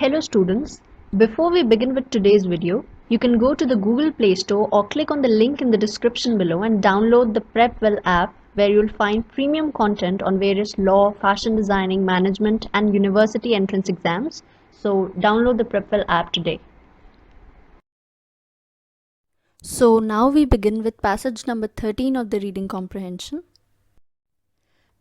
Hello students, before we begin with today's video, you can go to the Google Play Store or click on the link in the description below and download the PrepWell app where you'll find premium content on various law, fashion designing, management and university entrance exams. So download the PrepWell app today. So now we begin with passage number 13 of the reading comprehension.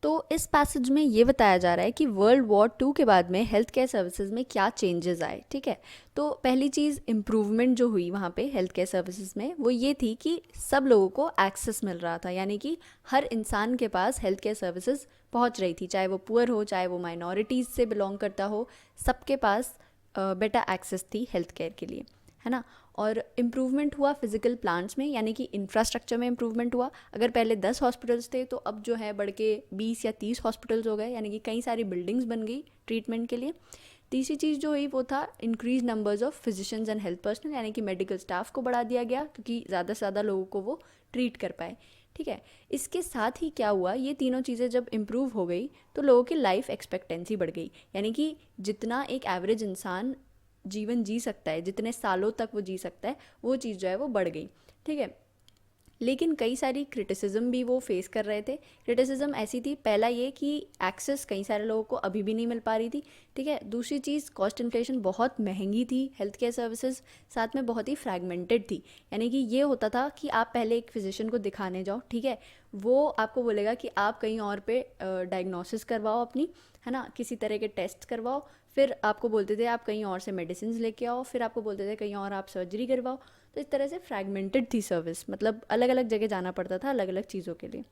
तो इस passage में ये बताया जा रहा है कि world war 2 के बाद में हेल्थ केयर सर्विसेज में क्या चेंजेस आए. ठीक है, तो पहली चीज़ इम्प्रूवमेंट जो हुई वहाँ पे हेल्थ केयर सर्विसेज में वो ये थी कि सब लोगों को एक्सेस मिल रहा था, यानी कि हर इंसान के पास हेल्थ केयर सर्विसेज पहुँच रही थी, चाहे वो पुअर हो, चाहे वो माइनॉरिटीज़ से बिलोंग करता हो, सबके पास बेटर एक्सेस थी हेल्थ केयर के लिए, है ना. और इम्प्रूवमेंट हुआ फिजिकल प्लांट्स में, यानी कि इंफ्रास्ट्रक्चर में इम्प्रूवमेंट हुआ. अगर पहले 10 हॉस्पिटल्स थे तो अब जो है बढ़ के 20 या 30 हॉस्पिटल्स हो गए, यानी कि कई सारी बिल्डिंग्स बन गई ट्रीटमेंट के लिए. तीसरी चीज़ जो हुई वो था increase numbers of physicians and health personnel, यानी कि मेडिकल स्टाफ को बढ़ा दिया गया क्योंकि ज़्यादा से ज़्यादा लोगों को वो ट्रीट कर पाए. ठीक है, इसके साथ ही क्या हुआ, ये तीनों चीज़ें जब इम्प्रूव हो गई तो लोगों की लाइफ एक्सपेक्टेंसी बढ़ गई, यानी कि जितना एक एवरेज इंसान जीवन जी सकता है, जितने सालों तक वो जी सकता है, वो चीज़ जो है वो बढ़ गई. ठीक है, लेकिन कई सारी क्रिटिसिज्म भी वो फेस कर रहे थे. क्रिटिसिज्म ऐसी थी, पहला ये कि एक्सेस कई सारे लोगों को अभी भी नहीं मिल पा रही थी. ठीक है, दूसरी चीज़ कॉस्ट इन्फ्लेशन, बहुत महंगी थी हेल्थ केयर सर्विसेज, साथ में बहुत ही फ्रैगमेंटेड थी. यानी कि ये होता था कि आप पहले एक फिजिशियन को दिखाने जाओ, ठीक है, वो आपको बोलेगा कि आप कहीं और पे डायग्नोसिस करवाओ अपनी, है ना, किसी तरह के टेस्ट करवाओ, फिर आपको बोलते थे आप कहीं और से मेडिसिन लेके आओ, फिर आपको बोलते थे कहीं और आप सर्जरी करवाओ. तो इस तरह से फ्रैगमेंटेड थी सर्विस, मतलब अलग अलग जगह जाना पड़ता था अलग अलग चीज़ों के लिए.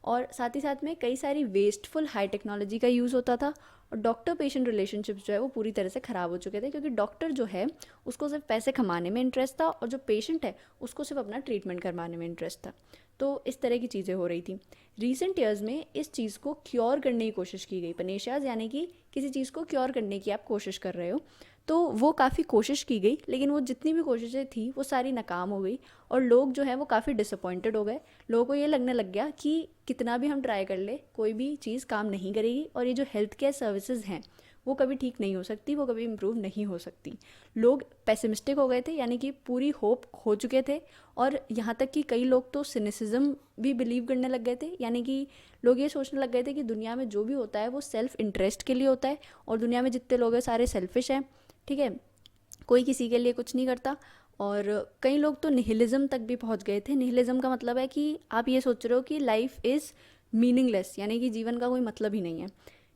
और साथ ही साथ में कई सारी वेस्टफुल हाई टेक्नोलॉजी का यूज़ होता था. और डॉक्टर पेशेंट रिलेशनशिप्स जो है वो पूरी तरह से ख़राब हो चुके थे, क्योंकि डॉक्टर जो है उसको सिर्फ पैसे कमाने में इंटरेस्ट था और जो पेशेंट है उसको सिर्फ अपना ट्रीटमेंट करवाने में इंटरेस्ट था. तो इस तरह की चीज़ें हो रही थी. रीसेंट ईयर्स में इस चीज़ को क्योर करने की कोशिश की गई, पनेशियाज, यानी कि किसी चीज़ को क्योर करने की आप कोशिश कर रहे हो, तो वो काफ़ी कोशिश की गई, लेकिन वो जितनी भी कोशिशें थी वो सारी नाकाम हो गई और लोग जो है वो काफ़ी डिसअपॉइंटेड हो गए. लोगों को ये लगने लग गया कि कितना भी हम ट्राई कर ले कोई भी चीज़ काम नहीं करेगी और ये जो हेल्थ केयर सर्विसेज हैं वो कभी ठीक नहीं हो सकती, वो कभी इम्प्रूव नहीं हो सकती. लोग पेसिमिस्टिक हो गए थे, यानी कि पूरी होप खो चुके थे. और यहाँ तक कि कई लोग तो सिनिसिज्म भी बिलीव करने लग गए थे, यानी कि लोग ये सोचने लग गए थे कि दुनिया में जो भी होता है वो सेल्फ इंटरेस्ट के लिए होता है और दुनिया में जितने लोग हैं सारे सेल्फिश हैं. ठीक है, कोई किसी के लिए कुछ नहीं करता. और कई लोग तो निहिलिज्म तक भी पहुंच गए थे. निहिलिज्म का मतलब है कि आप ये सोच रहे हो कि लाइफ इज़ मीनिंगलेस, यानी कि जीवन का कोई मतलब ही नहीं है.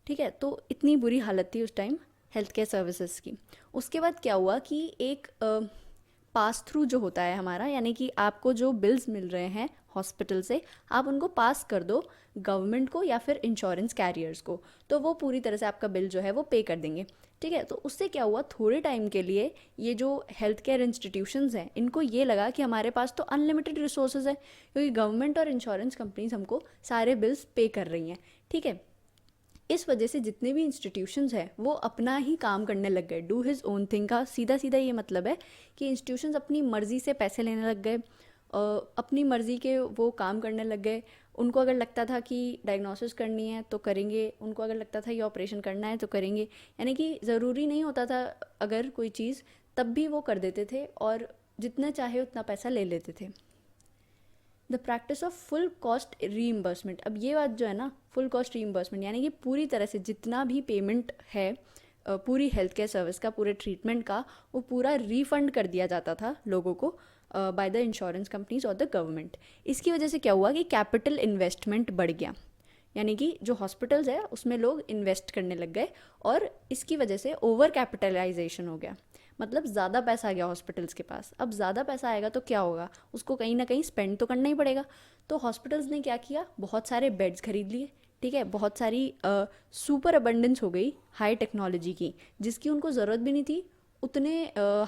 ठीक है, तो इतनी बुरी हालत थी उस टाइम हेल्थ केयर सर्विसेज की. उसके बाद क्या हुआ कि एक पास थ्रू जो होता है हमारा, यानी कि आपको जो बिल्स मिल रहे हैं हॉस्पिटल से, आप उनको पास कर दो गवर्नमेंट को या फिर इंश्योरेंस कैरियर्स को, तो वो पूरी तरह से आपका बिल जो है वो पे कर देंगे. ठीक है, तो उससे क्या हुआ, थोड़े टाइम के लिए ये जो हेल्थ केयर इंस्टीट्यूशंस हैं इनको ये लगा कि हमारे पास तो अनलिमिटेड रिसोर्सेज है, क्योंकि गवर्नमेंट और इंश्योरेंस कंपनीज हमको सारे बिल्स पे कर रही हैं. ठीक है, इस वजह से जितने भी इंस्टीट्यूशंस हैं वो अपना ही काम करने लग गए. डू हिज ओन थिंग का सीधा सीधा ये मतलब है कि इंस्टीट्यूशंस अपनी मर्ज़ी से पैसे लेने लग गए, अपनी मर्ज़ी के वो काम करने लग गए. उनको अगर लगता था कि डायग्नोसिस करनी है तो करेंगे, उनको अगर लगता था ये ऑपरेशन करना है तो करेंगे, यानी कि ज़रूरी नहीं होता था अगर कोई चीज़, तब भी वो कर देते थे और जितना चाहे उतना पैसा ले लेते थे. The practice of full cost reimbursement, अब ये बात जो है ना, फुल कॉस्ट रीइम्बर्समेंट यानी कि पूरी तरह से जितना भी पेमेंट है पूरी हेल्थ केयर सर्विस का, पूरे ट्रीटमेंट का, वो पूरा रिफंड कर दिया जाता था लोगों को बाय द इंश्योरेंस कंपनीज और द गवर्नमेंट. इसकी वजह से क्या हुआ कि कैपिटल इन्वेस्टमेंट बढ़ गया, यानी कि जो हॉस्पिटल्स है उसमें लोग इन्वेस्ट करने लग गए और इसकी वजह से ओवर कैपिटलाइजेशन हो गया. मतलब ज़्यादा पैसा आ गया हॉस्पिटल्स के पास. अब ज़्यादा पैसा आएगा तो क्या होगा, उसको कहीं ना कहीं स्पेंड तो करना ही पड़ेगा. तो हॉस्पिटल्स ने क्या किया, बहुत सारे बेड्स खरीद लिए. ठीक है, बहुत सारी सुपर अबंडेंस हो गई हाई टेक्नोलॉजी की, जिसकी उनको ज़रूरत भी नहीं थी. उतने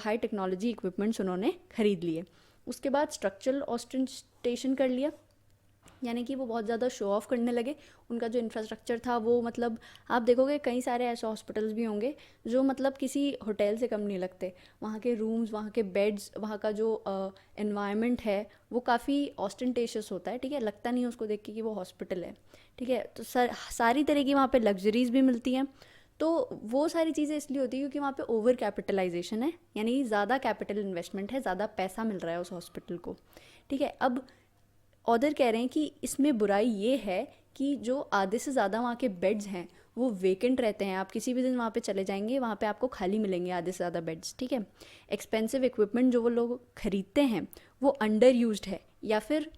हाई टेक्नोलॉजी इक्विपमेंट्स उन्होंने खरीद लिए. उसके बाद स्ट्रक्चरल ऑस्टेंटेशन कर लिया, यानी कि वो बहुत ज़्यादा शो ऑफ करने लगे. उनका जो इंफ्रास्ट्रक्चर था वो, मतलब आप देखोगे कई सारे ऐसे हॉस्पिटल्स भी होंगे जो मतलब किसी होटल से कम नहीं लगते. वहाँ के रूम्स, वहाँ के बेड्स, वहाँ का जो एनवायरनमेंट है वो काफ़ी ऑस्टेंटेशियस होता है. ठीक है, लगता नहीं है उसको देख के कि वो हॉस्पिटल है. ठीक है, तो सारी तरह की वहाँ पे लग्जरीज भी मिलती हैं. तो वो सारी चीज़ें इसलिए होती है क्योंकि वहाँ पे ओवर कैपिटलाइजेशन है, यानी ज़्यादा कैपिटल इन्वेस्टमेंट है, ज़्यादा पैसा मिल रहा है उस हॉस्पिटल को। ठीक है, अब ऑदर कह रहे हैं कि इसमें बुराई ये है कि जो आधे से ज़्यादा वहाँ के बेड्स हैं वो वेकेंट रहते हैं। आप किसी भी दिन वहाँ पे चले जाएंगे, वहाँ पे आपको खाली मिलेंगे आधे से ज़्यादा बेड्स। ठीक है, एक्सपेंसिव इक्विपमेंट जो वो लोग खरीदते हैं वो अंडर यूज्ड है या फिर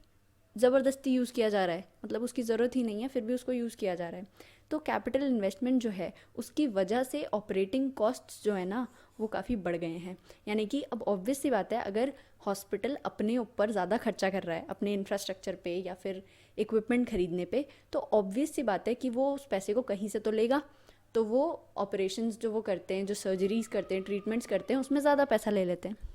ज़बरदस्ती यूज़ किया जा रहा है, मतलब उसकी ज़रूरत ही नहीं है फिर भी उसको यूज़ किया जा रहा है। तो कैपिटल इन्वेस्टमेंट जो है उसकी वजह से ऑपरेटिंग कॉस्ट्स जो है ना वो काफ़ी बढ़ गए हैं। यानी कि अब ऑब्वियस सी बात है, अगर हॉस्पिटल अपने ऊपर ज़्यादा खर्चा कर रहा है अपने इंफ्रास्ट्रक्चर पे या फिर इक्विपमेंट खरीदने पे, तो ऑब्वियस सी बात है कि वो उस पैसे को कहीं से तो लेगा। तो वो ऑपरेशंस जो वो करते हैं, जो सर्जरीज करते हैं, ट्रीटमेंट्स करते हैं, उसमें ज़्यादा पैसा ले लेते हैं।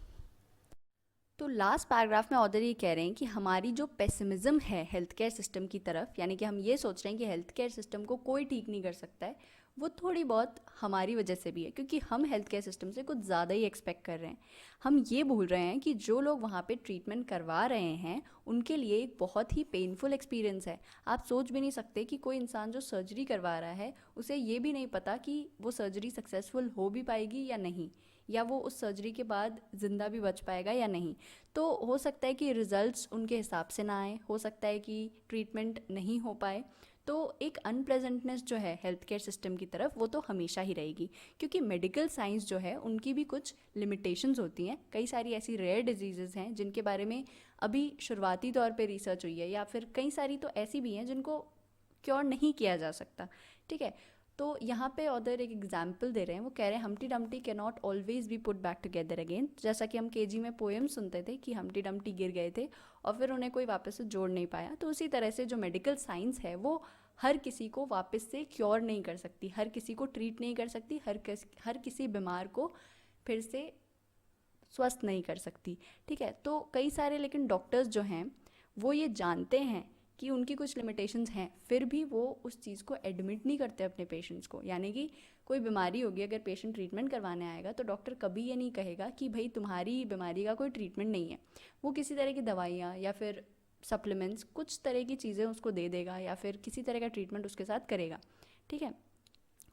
तो लास्ट पैराग्राफ में ऑथर ये कह रहे हैं कि हमारी जो पेसिमिज्म है हेल्थ केयर सिस्टम की तरफ, यानी कि हम ये सोच रहे हैं कि हेल्थ केयर सिस्टम को कोई ठीक नहीं कर सकता है, वो थोड़ी बहुत हमारी वजह से भी है, क्योंकि हम हेल्थ केयर सिस्टम से कुछ ज़्यादा ही एक्सपेक्ट कर रहे हैं। हम ये भूल रहे हैं कि जो लोग वहाँ पे ट्रीटमेंट करवा रहे हैं उनके लिए एक बहुत ही पेनफुल एक्सपीरियंस है। आप सोच भी नहीं सकते कि कोई इंसान जो सर्जरी करवा रहा है उसे ये भी नहीं पता कि वो सर्जरी सक्सेसफुल हो भी पाएगी या नहीं, या वो उस सर्जरी के बाद ज़िंदा भी बच पाएगा या नहीं। तो हो सकता है कि रिजल्ट्स उनके हिसाब से ना आए, हो सकता है कि ट्रीटमेंट नहीं हो पाए। तो एक अनप्लेजेंटनेस जो है हेल्थ केयर सिस्टम की तरफ वो तो हमेशा ही रहेगी, क्योंकि मेडिकल साइंस जो है उनकी भी कुछ लिमिटेशंस होती हैं। कई सारी ऐसी रेयर डिजीज़ेज़ हैं जिनके बारे में अभी शुरुआती तौर पे रिसर्च हुई है, या फिर कई सारी तो ऐसी भी हैं जिनको क्योर नहीं किया जा सकता। ठीक है, तो यहाँ पे ऑदर एक एग्जाम्पल दे रहे हैं, वो कह रहे हैं Humpty Dumpty can not always be put back together again. जैसा कि हम केजी में पोएम सुनते थे कि हम्टी डम्टी गिर गए थे और फिर उन्हें कोई वापस से जोड़ नहीं पाया, तो उसी तरह से जो मेडिकल साइंस है वो हर किसी को वापस से क्योर नहीं कर सकती, हर किसी को ट्रीट नहीं कर सकती, हर किसी बीमार को फिर से स्वस्थ नहीं कर सकती। ठीक है, तो कई सारे लेकिन डॉक्टर्स जो हैं वो ये जानते हैं कि उनकी कुछ लिमिटेशंस हैं, फिर भी वो उस चीज़ को एडमिट नहीं करते अपने पेशेंट्स को। यानी कि कोई बीमारी होगी, अगर पेशेंट ट्रीटमेंट करवाने आएगा तो डॉक्टर कभी ये नहीं कहेगा कि भाई तुम्हारी बीमारी का कोई ट्रीटमेंट नहीं है। वो किसी तरह की दवाइयाँ या फिर सप्लीमेंट्स, कुछ तरह की चीज़ें उसको दे देगा या फिर किसी तरह का ट्रीटमेंट उसके साथ करेगा। ठीक है,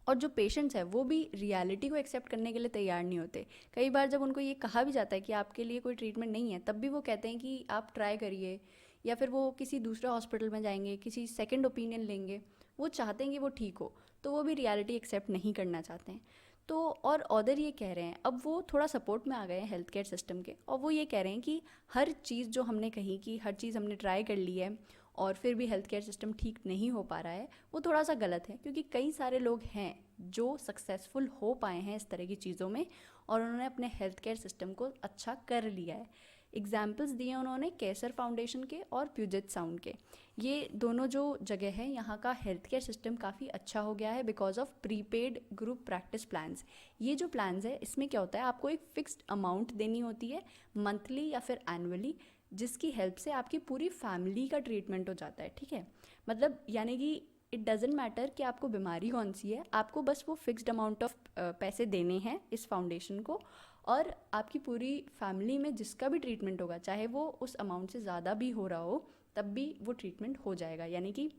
और जो पेशेंट्स हैं वो भी रियलिटी को एक्सेप्ट करने के लिए तैयार नहीं होते। कई बार जब उनको ये कहा भी जाता है कि आपके लिए कोई ट्रीटमेंट नहीं है, तब भी वो कहते हैं कि आप ट्राई करिए, या फिर वो किसी दूसरे हॉस्पिटल में जाएंगे, किसी सेकंड ओपिनियन लेंगे। वो चाहते हैं कि वो ठीक हो, तो वो भी रियलिटी एक्सेप्ट नहीं करना चाहते हैं। तो और ऑदर ये कह रहे हैं, अब वो थोड़ा सपोर्ट में आ गए हैं हेल्थ केयर सिस्टम के, और वो ये कह रहे हैं कि हर चीज़ जो हमने कही कि हर चीज़ हमने ट्राई कर ली है और फिर भी हेल्थ केयर सिस्टम ठीक नहीं हो पा रहा है, वो थोड़ा सा गलत है। क्योंकि कई सारे लोग हैं जो सक्सेसफुल हो पाए हैं इस तरह की चीज़ों में और उन्होंने अपने हेल्थ केयर सिस्टम को अच्छा कर लिया है। एग्जाम्पल्स दिए उन्होंने केसर फाउंडेशन के और प्यूजेट साउंड के। ये दोनों जो जगह है, यहाँ का हेल्थ केयर सिस्टम काफ़ी अच्छा हो गया है because of prepaid group practice plans. ये जो प्लान्स है इसमें क्या होता है, आपको एक फिक्स्ड अमाउंट देनी होती है मंथली या फिर एनुअली, जिसकी हेल्प से आपकी पूरी फैमिली का ट्रीटमेंट हो जाता है। ठीक है, मतलब यानी कि इट डजेंट मैटर कि आपको बीमारी कौन सी है, आपको बस वो फिक्स्ड अमाउंट ऑफ पैसे देने हैं इस फाउंडेशन को, और आपकी पूरी फैमिली में जिसका भी ट्रीटमेंट होगा, चाहे वो उस अमाउंट से ज़्यादा भी हो रहा हो, तब भी वो ट्रीटमेंट हो जाएगा। यानी कि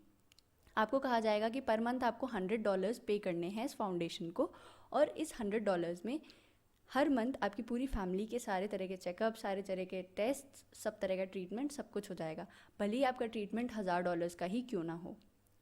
आपको कहा जाएगा कि पर मंथ आपको $100 पे करने हैं इस फाउंडेशन को, और इस $100 में हर मंथ आपकी पूरी फैमिली के सारे तरह के चेकअप, सारे तरह के टेस्ट, सब तरह का ट्रीटमेंट, सब कुछ हो जाएगा, भले ही आपका ट्रीटमेंट $1000 का ही क्यों ना हो।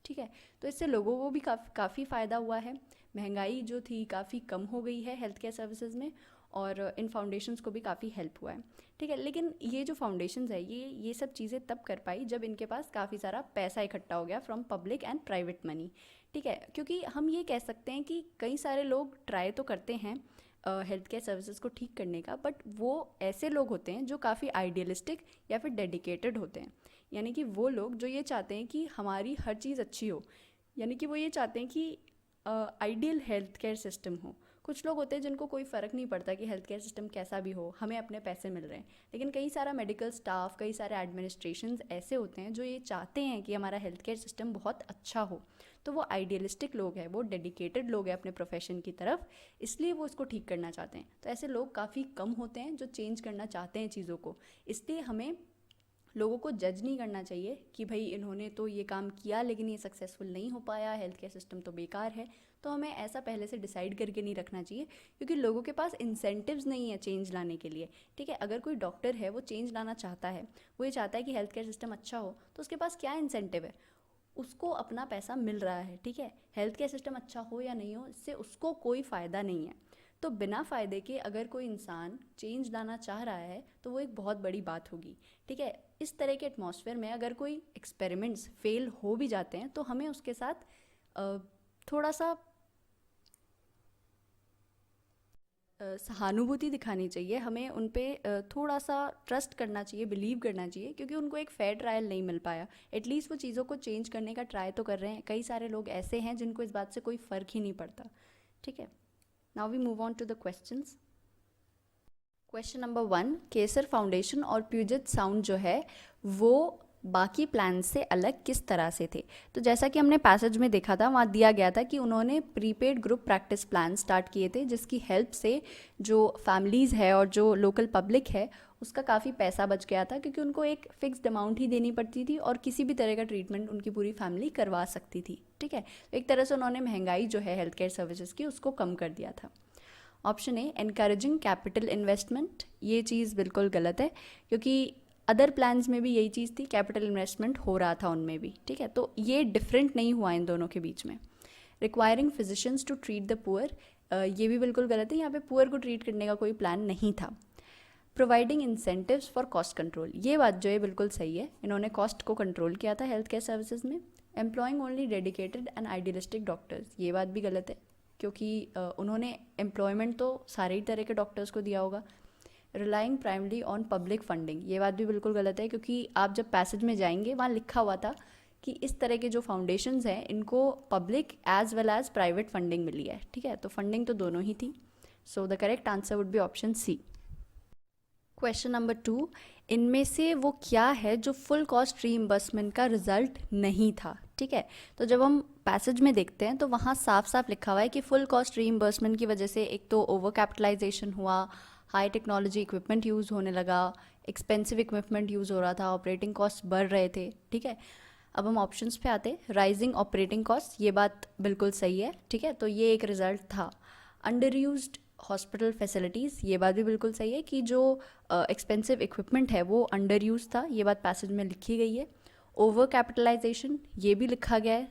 ठीक है, तो इससे लोगों को भी काफ़ी फ़ायदा हुआ है। महंगाई जो थी काफ़ी कम हो गई है हेल्थ केयर सर्विसेज में, और इन फाउंडेशंस को भी काफ़ी हेल्प हुआ है। ठीक है, लेकिन ये जो फाउंडेशंस है ये सब चीज़ें तब कर पाई जब इनके पास काफ़ी सारा पैसा इकट्ठा हो गया from public and private money. ठीक है, क्योंकि हम ये कह सकते हैं कि कई सारे लोग ट्राई तो करते हैं हेल्थ केयर सर्विसेज को ठीक करने का, बट वो ऐसे लोग होते हैं जो काफ़ी आइडियलिस्टिक या फिर डेडिकेटेड होते हैं। यानी कि वो लोग जो ये चाहते हैं कि हमारी हर चीज़ अच्छी हो, यानी कि वो ये चाहते हैं कि आइडियल हेल्थ केयर सिस्टम हो। कुछ लोग होते हैं जिनको कोई फ़र्क नहीं पड़ता कि हेल्थ केयर सिस्टम कैसा भी हो, हमें अपने पैसे मिल रहे हैं। लेकिन कई सारा मेडिकल स्टाफ, कई सारे एडमिनिस्ट्रेशंस ऐसे होते हैं जो ये चाहते हैं कि हमारा हेल्थ केयर सिस्टम बहुत अच्छा हो। तो वो आइडियलिस्टिक लोग हैं, वो डेडिकेटेड लोग हैं अपने प्रोफेशन की तरफ, इसलिए वो इसको ठीक करना चाहते हैं। तो ऐसे लोग काफ़ी कम होते हैं जो चेंज करना चाहते हैं चीज़ों को। इसलिए हमें लोगों को जज नहीं करना चाहिए कि भाई इन्होंने तो ये काम किया लेकिन ये सक्सेसफुल नहीं हो पाया, हेल्थ केयर सिस्टम तो बेकार है। तो हमें ऐसा पहले से डिसाइड करके नहीं रखना चाहिए, क्योंकि लोगों के पास इंसेंटिव्स नहीं है चेंज लाने के लिए। ठीक है, अगर कोई डॉक्टर है वो चेंज लाना चाहता है, वो ये चाहता है कि हेल्थ केयर सिस्टम अच्छा हो, तो उसके पास क्या इंसेंटिव है? उसको अपना पैसा मिल रहा है। ठीक है, हेल्थ केयर सिस्टम अच्छा हो या नहीं हो, इससे उसको कोई फ़ायदा नहीं है। तो बिना फ़ायदे के अगर कोई इंसान चेंज लाना चाह रहा है तो वो एक बहुत बड़ी बात होगी। ठीक है, इस तरह के एटमॉस्फेयर में अगर कोई एक्सपेरिमेंट्स फेल हो भी जाते हैं तो हमें उसके साथ थोड़ा सा सहानुभूति दिखानी चाहिए, हमें उन पे थोड़ा सा ट्रस्ट करना चाहिए, बिलीव करना चाहिए, क्योंकि उनको एक फेयर ट्रायल नहीं मिल पाया। एटलीस्ट वो चीज़ों को चेंज करने का ट्राई तो कर रहे हैं। कई सारे लोग ऐसे हैं जिनको इस बात से कोई फ़र्क ही नहीं पड़ता। ठीक है, now we move on to the questions. Question number 1, Kaiser Foundation और प्यूजेट साउंड जो है वो बाकी प्लान से अलग किस तरह से थे? तो जैसा कि हमने पैसेज में देखा था, वहाँ दिया गया था कि उन्होंने prepaid group practice plan start किए थे, जिसकी हेल्प से जो फैमिलीज़ है और जो लोकल पब्लिक है उसका काफ़ी पैसा बच गया था, क्योंकि उनको एक फ़िक्स्ड अमाउंट ही देनी पड़ती थी और किसी भी तरह का ट्रीटमेंट उनकी पूरी फैमिली करवा सकती थी। ठीक है, तो एक तरह से उन्होंने महंगाई जो है हेल्थ केयर सर्विसेज की उसको कम कर दिया था। ऑप्शन ए, एनकरेजिंग कैपिटल इन्वेस्टमेंट, ये चीज़ बिल्कुल गलत है, क्योंकि अदर प्लान्स में भी यही चीज़ थी, कैपिटल इन्वेस्टमेंट हो रहा था उनमें भी। ठीक है, तो ये डिफरेंट नहीं हुआ इन दोनों के बीच में। Requiring physicians to treat the poor, ये भी बिल्कुल गलत है, यहाँ पे पुअर को ट्रीट करने का कोई प्लान नहीं था। Providing incentives for cost control, ये बात जो है बिल्कुल सही है, इन्होंने कॉस्ट को कंट्रोल किया था हेल्थ केयर सर्विसेज में। Employing only dedicated and idealistic doctors, ये बात भी गलत है, क्योंकि उन्होंने एम्प्लॉयमेंट तो सारे ही तरह के डॉक्टर्स को दिया होगा। Relying primarily on public funding, ये बात भी बिल्कुल गलत है, क्योंकि आप जब पैसेज में जाएंगे वहाँ लिखा हुआ था कि इस तरह के जो फाउंडेशंस हैं इनको public as well as private funding मिली है। ठीक है, तो फंडिंग तो दोनों ही थी। So the correct answer would be option C. Question number 2, इनमें से वो क्या है जो फुल कॉस्ट रीइंबर्समेंट का रिजल्ट नहीं था? ठीक है, तो जब हम पैसेज में देखते हैं तो वहाँ साफ साफ लिखा हुआ है कि फुल कॉस्ट रीइंबर्समेंट की वजह से एक तो ओवर कैपिटलाइजेशन हुआ, हाई टेक्नोलॉजी इक्विपमेंट यूज़ होने लगा, एक्सपेंसिव इक्विपमेंट यूज़ हो रहा था, ऑपरेटिंग कॉस्ट बढ़ रहे थे। ठीक है, अब हम ऑप्शंस पे आते, राइजिंग ऑपरेटिंग कॉस्ट, ये बात बिल्कुल सही है। ठीक है, तो ये एक रिजल्ट था। अंडर यूज्ड हॉस्पिटल फैसिलिटीज़, ये बात भी बिल्कुल सही है कि जो एक्सपेंसिव इक्विपमेंट है वो अंडर यूज था, ये बात पैसेज में लिखी गई है। ओवर कैपिटलाइजेशन, ये भी लिखा गया है।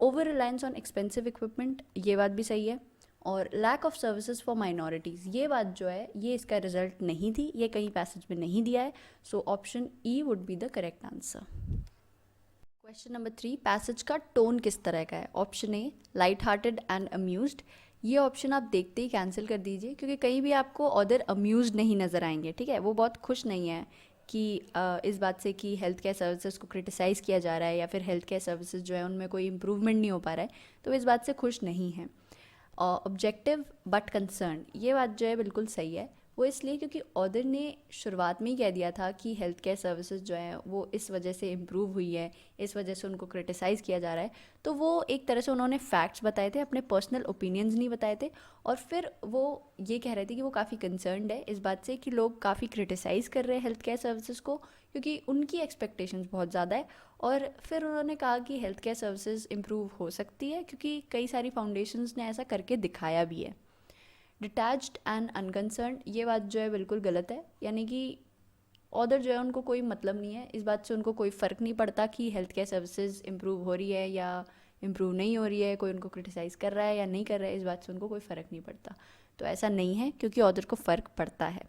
Over reliance on expensive equipment, ये बात भी सही है। और lack of services for minorities, ये बात जो है ये इसका रिजल्ट नहीं थी, ये कहीं पैसेज में नहीं दिया है। So option E would be the correct answer. Question number 3, passage का टोन किस तरह का है? Option A, light hearted and amused, ये ऑप्शन आप देखते ही कैंसिल कर दीजिए, क्योंकि कहीं भी आपको ऑदर अम्यूज्ड नहीं नज़र आएंगे। ठीक है, वो बहुत खुश नहीं है कि इस बात से कि हेल्थ केयर सर्विसेज को क्रिटिसाइज़ किया जा रहा है या फिर हेल्थ केयर सर्विसेज जो है उनमें कोई इम्प्रूवमेंट नहीं हो पा रहा है, तो वो इस बात से खुश नहीं है। ऑब्जेक्टिव बट कंसर्न, ये बात जो है बिल्कुल सही है, वो इसलिए क्योंकि ऑदर ने शुरुआत में ही कह दिया था कि हेल्थ केयर सर्विसेज जो है वो इस वजह से इम्प्रूव हुई है, इस वजह से उनको क्रिटिसाइज़ किया जा रहा है। तो वो एक तरह से उन्होंने फैक्ट्स बताए थे, अपने पर्सनल ओपिनियंस नहीं बताए थे। और फिर वो ये कह रहे थे कि वो काफ़ी कंसर्नड है इस बात से कि लोग काफ़ी क्रिटिसाइज़ कर रहे हैं हेल्थ केयर सर्विसेज को, क्योंकि उनकी एक्सपेक्टेशंस बहुत ज़्यादा है। और फिर उन्होंने कहा कि हेल्थ केयर सर्विसेज इम्प्रूव हो सकती है, क्योंकि कई सारी फाउंडेशंस ने ऐसा करके दिखाया भी है। डिटैच्ड एंड अनकंसर्न, ये बात जो है बिल्कुल गलत है, यानी कि ऑदर जो है उनको कोई मतलब नहीं है, इस बात से उनको कोई फ़र्क नहीं पड़ता कि हेल्थ केयर सर्विसेज इम्प्रूव हो रही है या इम्प्रूव नहीं हो रही है, कोई उनको क्रिटिसाइज़ कर रहा है या नहीं कर रहा है, इस बात से उनको कोई फ़र्क नहीं पड़ता। तो ऐसा नहीं है, क्योंकि ऑदर को फ़र्क पड़ता है।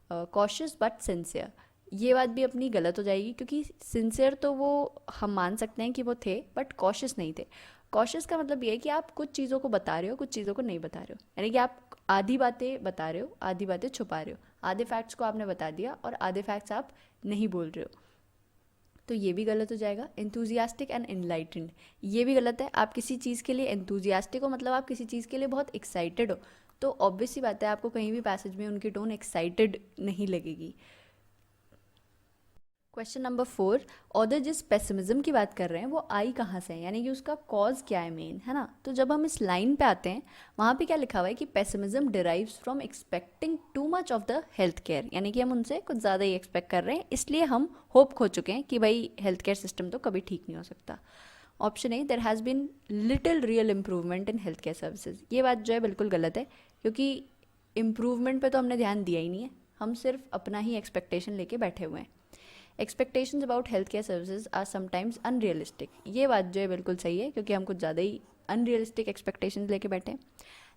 कॉशियस बट सिंसियर, ये बात भी अपनी गलत हो जाएगी, क्योंकि सिंसियर तो वो हम मान सकते हैं कि वो थे, बट कॉशियस नहीं थे। कॉशियस का मतलब ये है कि आप कुछ चीज़ों को बता रहे हो, कुछ चीज़ों को नहीं बता रहे हो, यानी कि आप आधी बातें बता रहे हो, आधी बातें छुपा रहे हो। आधे फैक्ट्स को आपने बता दिया और आधे फैक्ट्स आप नहीं बोल रहे हो, तो ये भी गलत हो जाएगा। एंथुजियास्टिक एंड इनलाइटेंड, ये भी गलत है। आप किसी चीज़ के लिए एंथुजियास्टिक हो, मतलब आप किसी चीज़ के लिए बहुत एक्साइटेड हो, तो ऑब्वियस सी बात है आपको कहीं भी पैसेज में उनकी टोन एक्साइटेड नहीं लगेगी। क्वेश्चन नंबर 4, ऑदर जिस पेसिमिज्म की बात कर रहे हैं वो आई कहाँ से है, यानी कि उसका कॉज क्या है मेन, है ना। तो जब हम इस लाइन पे आते हैं वहाँ पे क्या लिखा हुआ है कि pessimism derives from expecting too much of the health care, यानी कि हम उनसे कुछ ज़्यादा ही एक्सपेक्ट कर रहे हैं, इसलिए हम होप खो चुके हैं कि भाई हेल्थ केयर सिस्टम तो कभी ठीक नहीं हो सकता। Option A, there has been little real improvement in health care services. ये बात जो है बिल्कुल गलत है, क्योंकि इम्प्रूवमेंट पे तो हमने ध्यान दिया ही नहीं है, हम सिर्फ अपना ही एक्सपेक्टेशन लेके बैठे हुए हैं। Expectations about health care services are sometimes unrealistic. ये बात जो है बिल्कुल सही है, क्योंकि हम कुछ ज़्यादा ही अनरियलिस्टिक एक्सपेक्टेशंस लेके बैठे हैं।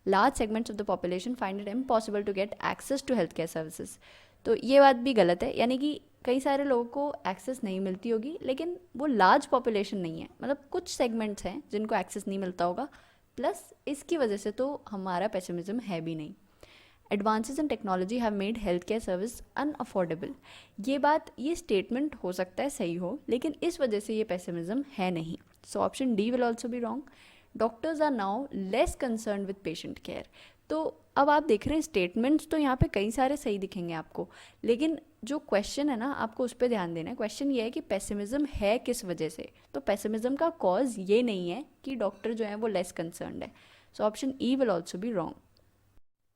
Large segments of the population find it impossible to get access to health care services. तो ये बात भी गलत है, यानी कि कई सारे लोगों को एक्सेस नहीं मिलती होगी, लेकिन वो लार्ज पॉपुलेशन नहीं है, मतलब कुछ सेगमेंट्स हैं जिनको एक्सेस नहीं मिलता होगा, प्लस इसकी वजह से तो हमारा पेसिमिज्म है भी नहीं। Advances in technology have made health care service unaffordable. ये स्टेटमेंट हो सकता है सही हो, लेकिन इस वजह से ये पेसिमिज्म है नहीं। So option D will also be wrong. Doctors are now less concern with patient care. तो अब आप देख रहे हैं स्टेटमेंट्स तो यहाँ पे कई सारे सही दिखेंगे आपको, लेकिन जो क्वेश्चन है ना आपको उस पर ध्यान देना है। क्वेश्चन ये है कि पेसिमिज्म है किस वजह से, तो पेसिमिज्म का कॉज ये नहीं है कि डॉक्टर जो है वो लेस कंसर्नड है। So option E will also be wrong.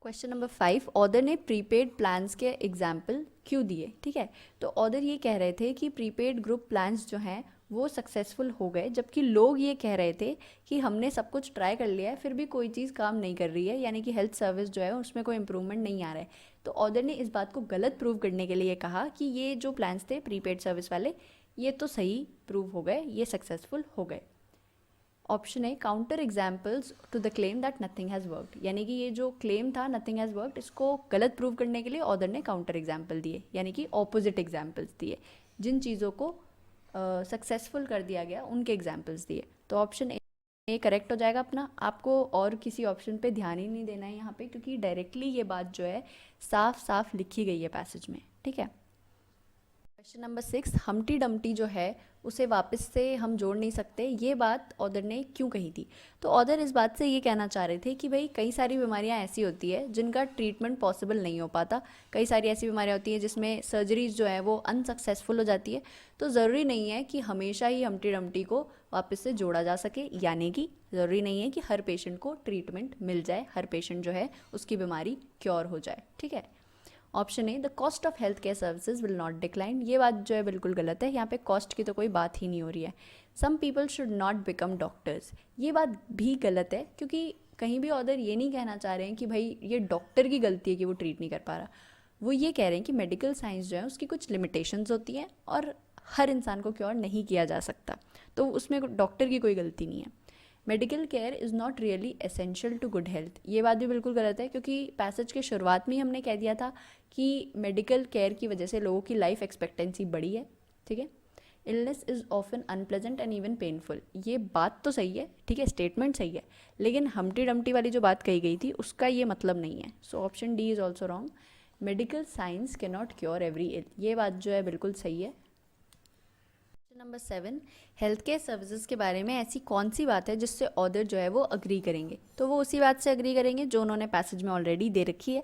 Question number 5, other ने प्रीपेड प्लान्स के एग्जाम्पल क्यों दिए। ठीक है, तो ऑदर ये कह रहे थे कि प्रीपेड ग्रुप प्लान्स जो हैं वो सक्सेसफुल हो गए, जबकि लोग ये कह रहे थे कि हमने सब कुछ ट्राई कर लिया है फिर भी कोई चीज़ काम नहीं कर रही है, यानी कि हेल्थ सर्विस जो है उसमें कोई इंप्रूवमेंट नहीं आ रहा है। तो ऑदर ने इस बात को गलत प्रूव करने के लिए कहा कि ये जो प्लान्स थे प्रीपेड सर्विस वाले, ये तो सही प्रूव हो गए, ये सक्सेसफुल हो गए। ऑप्शन है counter examples to the claim that nothing has worked, यानी कि ये जो क्लेम था नथिंग हैज़ वर्कड, इसको गलत प्रूव करने के लिए ऑदर ने काउंटर एग्जाम्पल दिए, यानी कि ऑपोजिट एग्जाम्पल्स दिए, जिन चीज़ों को सक्सेसफुल कर दिया गया उनके एग्जाम्पल्स दिए। तो ऑप्शन ए करेक्ट हो जाएगा अपना। आपको और किसी ऑप्शन पे ध्यान ही नहीं देना है यहाँ पे, क्योंकि डायरेक्टली ये बात जो है साफ साफ लिखी गई है पैसेज में। ठीक है, क्वेश्चन नंबर 6, हम्टी डम्टी जो है उसे वापस से हम जोड़ नहीं सकते, ये बात ऑदर ने क्यों कही थी। तो ऑदर इस बात से ये कहना चाह रहे थे कि भाई कई सारी बीमारियां ऐसी होती है जिनका ट्रीटमेंट पॉसिबल नहीं हो पाता, कई सारी ऐसी बीमारियां होती हैं जिसमें सर्जरीज जो है वो अनसक्सेसफुल हो जाती है। तो ज़रूरी नहीं है कि हमेशा ही हम्टी डम्टी को वापस से जोड़ा जा सके, यानी कि ज़रूरी नहीं है कि हर पेशेंट को ट्रीटमेंट मिल जाए, हर पेशेंट जो है उसकी बीमारी क्योर हो जाए। ठीक है, option A, the cost of health care services will not decline. ये बात जो है बिल्कुल गलत है, यहाँ पे कॉस्ट की तो कोई बात ही नहीं हो रही है। Some people should not become doctors, ये बात भी गलत है, क्योंकि कहीं भी ऑदर ये नहीं कहना चाह रहे हैं कि भाई ये डॉक्टर की गलती है कि वो ट्रीट नहीं कर पा रहा। वो ये कह रहे हैं कि मेडिकल साइंस जो है उसकी कुछ लिमिटेशंस होती हैं और हर इंसान को क्योर नहीं किया जा सकता, तो उसमें डॉक्टर की कोई गलती नहीं है। Medical care is not really essential to good health, ये बात भी बिल्कुल गलत है, क्योंकि पैसेज के शुरुआत में ही हमने कह दिया था कि मेडिकल केयर की वजह से लोगों की लाइफ एक्सपेक्टेंसी बढ़ी है। ठीक है, illness is often unpleasant and even painful, ये बात तो सही है, ठीक है, स्टेटमेंट सही है, लेकिन हम्टी डम्टी वाली जो बात कही गई थी उसका ये मतलब नहीं है। So option D is also wrong. Medical science can not cure every ill, ये बात जो है बिल्कुल सही है। नंबर 7, हेल्थ केयर सर्विसेज के बारे में ऐसी कौन सी बात है जिससे ऑदर जो है वो अग्री करेंगे। तो वो उसी बात से अग्री करेंगे जो उन्होंने पैसेज में ऑलरेडी दे रखी है।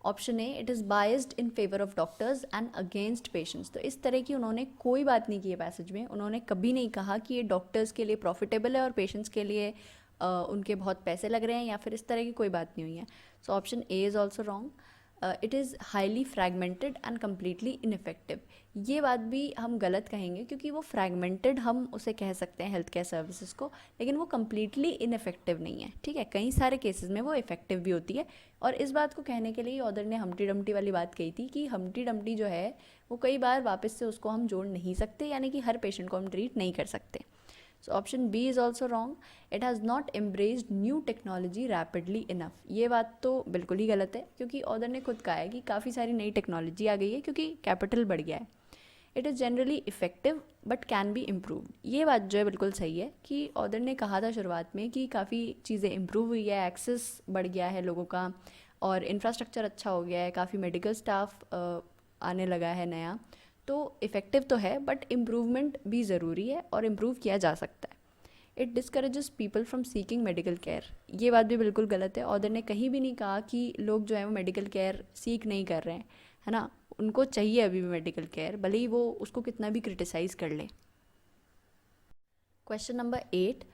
Option A, it is biased in favour of doctors and against patients. तो इस तरह की उन्होंने कोई बात नहीं की है पैसेज में, उन्होंने कभी नहीं कहा कि ये डॉक्टर्स के लिए प्रॉफिटेबल है और पेशेंट्स के लिए उनके बहुत पैसे लग रहे हैं, या फिर इस तरह की कोई बात नहीं हुई है। So option A is also wrong. It is highly fragmented and completely ineffective, ये बात भी हम गलत कहेंगे, क्योंकि वो फ्रैगमेंटेड हम उसे कह सकते हैं हेल्थ केयर सर्विसेज को, लेकिन वो कम्प्लीटली इनफेक्टिव नहीं है। ठीक है, कई सारे केसेस में वो इफेक्टिव भी होती है, और इस बात को कहने के लिए ऑदर ने हम्टी डम्टी वाली बात कही थी कि हम्टी डम्टी जो है वो कई बार वापस से उसको हम जोड़ नहीं सकते, यानी कि हर पेशेंट को हम ट्रीट नहीं कर सकते। So option B is also wrong. It has not embraced new technology rapidly enough, ये बात तो बिल्कुल ही गलत है, क्योंकि ऑदर ने खुद कहा है कि काफ़ी सारी नई टेक्नोलॉजी आ गई है क्योंकि कैपिटल बढ़ गया है। It is generally effective but can be improved, ये बात जो है बिल्कुल सही है कि ऑदर ने कहा था शुरुआत में कि काफ़ी चीज़ें इम्प्रूव हुई है, एक्सेस बढ़ गया है लोगों का, और इंफ्रास्ट्रक्चर अच्छा हो गया है, काफ़ी मेडिकल स्टाफ आने लगा है नया, तो इफ़ेक्टिव तो है बट इम्प्रूवमेंट भी ज़रूरी है और इम्प्रूव किया जा सकता है। It discourages people from seeking medical care, ये बात भी बिल्कुल गलत है। ऑदर ने कहीं भी नहीं कहा कि लोग जो है वो मेडिकल केयर सीख नहीं कर रहे हैं, है ना। उनको चाहिए अभी भी मेडिकल केयर, भले ही वो उसको कितना भी क्रिटिसाइज़ कर ले। क्वेश्चन नंबर 8,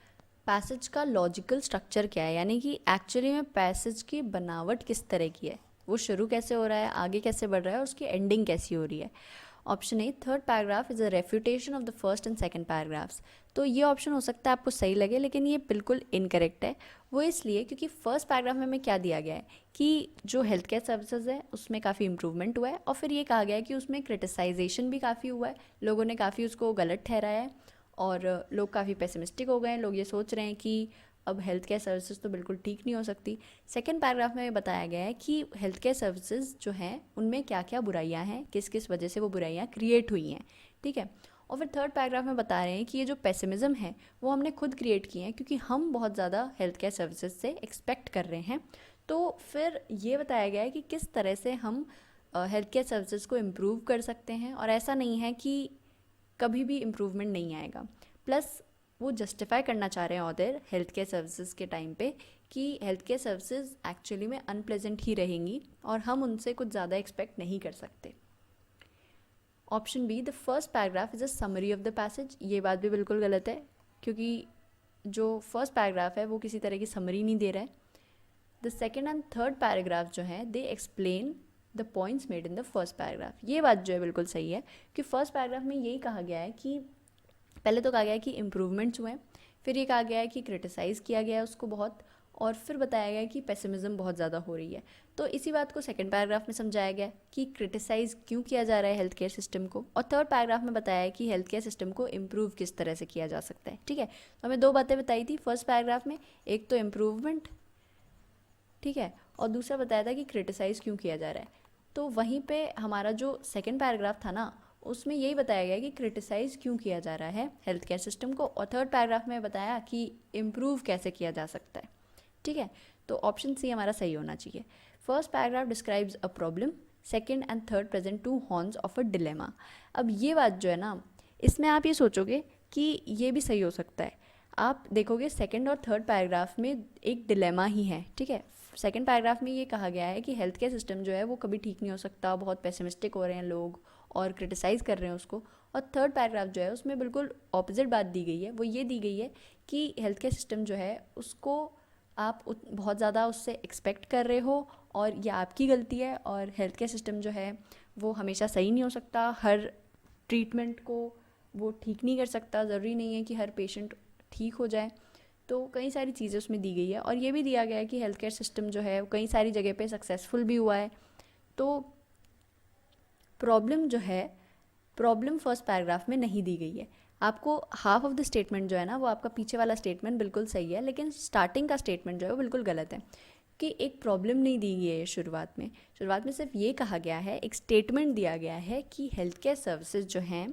पैसेज का लॉजिकल स्ट्रक्चर क्या है, यानी कि एक्चुअली में पैसेज की बनावट किस तरह की है, वो शुरू कैसे हो रहा है, आगे कैसे बढ़ रहा है और उसकी एंडिंग कैसी हो रही है। Option A, third paragraph is a refutation of the first and second paragraphs. तो ये ऑप्शन हो सकता है आपको सही लगे, लेकिन ये बिल्कुल इनकरेक्ट है। वो इसलिए क्योंकि फर्स्ट पैराग्राफ में हमें क्या दिया गया है कि जो हेल्थ केयर सर्विसेज है उसमें काफ़ी इंप्रूवमेंट हुआ है, और फिर ये कहा गया है कि उसमें क्रिटिसाइजेशन भी काफ़ी हुआ है, लोगों ने काफ़ी उसको गलत ठहराया है और लोग काफ़ी पेसिमिस्टिक हो गए हैं। लोग ये सोच रहे हैं कि अब हेल्थ केयर सर्विसेज तो बिल्कुल ठीक नहीं हो सकती। सेकेंड पैराग्राफ में बताया गया है कि हेल्थ केयर सर्विसेज जो हैं उनमें क्या क्या बुराइयां हैं, किस किस वजह से वो बुराइयां क्रिएट हुई हैं, ठीक है। और फिर थर्ड पैराग्राफ में बता रहे हैं कि ये जो पेसिमिज्म है वो हमने खुद क्रिएट किए हैं, क्योंकि हम बहुत ज़्यादा हेल्थ केयर सर्विसेज से एक्सपेक्ट कर रहे हैं। तो फिर ये बताया गया है कि किस तरह से हम हेल्थ केयर सर्विसेज को इम्प्रूव कर सकते हैं, और ऐसा नहीं है कि कभी भी इम्प्रूवमेंट नहीं आएगा। प्लस वो जस्टिफाई करना चाह रहे हैं ऑथर हेल्थ केयर सर्विसेज के टाइम पे कि हेल्थ केयर सर्विसेज एक्चुअली में अनप्लेजेंट ही रहेंगी और हम उनसे कुछ ज़्यादा एक्सपेक्ट नहीं कर सकते। Option B, the first paragraph is a summary of the passage. ये बात भी बिल्कुल गलत है, क्योंकि जो फर्स्ट पैराग्राफ है वो किसी तरह की समरी नहीं दे रहा है। The second and third paragraph जो है they explain the points made in the first paragraph. ये बात जो है बिल्कुल सही है कि फर्स्ट पैराग्राफ में यही कहा गया है कि पहले तो कहा गया है कि इम्प्रूवमेंट्स हुए हैं, फिर ये कहा गया है कि क्रिटिसाइज़ किया गया है उसको बहुत, और फिर बताया गया है कि पेसिमिज्म बहुत ज़्यादा हो रही है। तो इसी बात को सेकंड पैराग्राफ में समझाया गया कि क्रिटिसाइज़ क्यों किया जा रहा है हेल्थ केयर सिस्टम को, और थर्ड पैराग्राफ में बताया है कि हेल्थ केयर सिस्टम को इम्प्रूव किस तरह से किया जा सकता है, ठीक है। तो हमें दो बातें बताई थी फर्स्ट पैराग्राफ में, एक तो इम्प्रूवमेंट, ठीक है, और दूसरा बताया था कि क्रिटिसाइज़ क्यों किया जा रहा है। तो वहीं पे हमारा जो सेकंड पैराग्राफ था ना, उसमें यही बताया गया कि क्रिटिसाइज़ क्यों किया जा रहा है हेल्थ केयर सिस्टम को, और थर्ड पैराग्राफ में बताया कि इम्प्रूव कैसे किया जा सकता है, ठीक है। तो ऑप्शन सी हमारा सही होना चाहिए। First paragraph describes a problem, second and third present to horns of a dilemma. अब ये बात जो है ना, इसमें आप ये सोचोगे कि ये भी सही हो सकता है। आप देखोगे सेकंड और थर्ड पैराग्राफ में एक डिलेमा ही है, ठीक है। सेकंड पैराग्राफ में ये कहा गया है कि हेल्थ केयर सिस्टम जो है वो कभी ठीक नहीं हो सकता, बहुत पेसिमिस्टिक हो रहे हैं लोग और क्रिटिसाइज़ कर रहे हैं उसको, और थर्ड पैराग्राफ जो है उसमें बिल्कुल ऑपोजिट बात दी गई है। वो ये दी गई है कि हेल्थ केयर सिस्टम जो है उसको आप बहुत ज़्यादा उससे एक्सपेक्ट कर रहे हो और ये आपकी गलती है, और हेल्थ केयर सिस्टम जो है वो हमेशा सही नहीं हो सकता, हर ट्रीटमेंट को वो ठीक नहीं कर सकता, ज़रूरी नहीं है कि हर पेशेंट ठीक हो जाए। तो कई सारी चीज़ें उसमें दी गई है, और ये भी दिया गया है कि हेल्थ केयर सिस्टम जो है कई सारी जगह पे सक्सेसफुल भी हुआ है। तो प्रॉब्लम जो है, प्रॉब्लम फर्स्ट पैराग्राफ में नहीं दी गई है। आपको हाफ ऑफ द स्टेटमेंट जो है ना, वो आपका पीछे वाला स्टेटमेंट बिल्कुल सही है, लेकिन स्टार्टिंग का स्टेटमेंट जो है वो बिल्कुल गलत है कि एक प्रॉब्लम नहीं दी गई है शुरुआत में सिर्फ ये कहा गया है, एक स्टेटमेंट दिया गया है कि हेल्थ केयर सर्विसेज जो हैं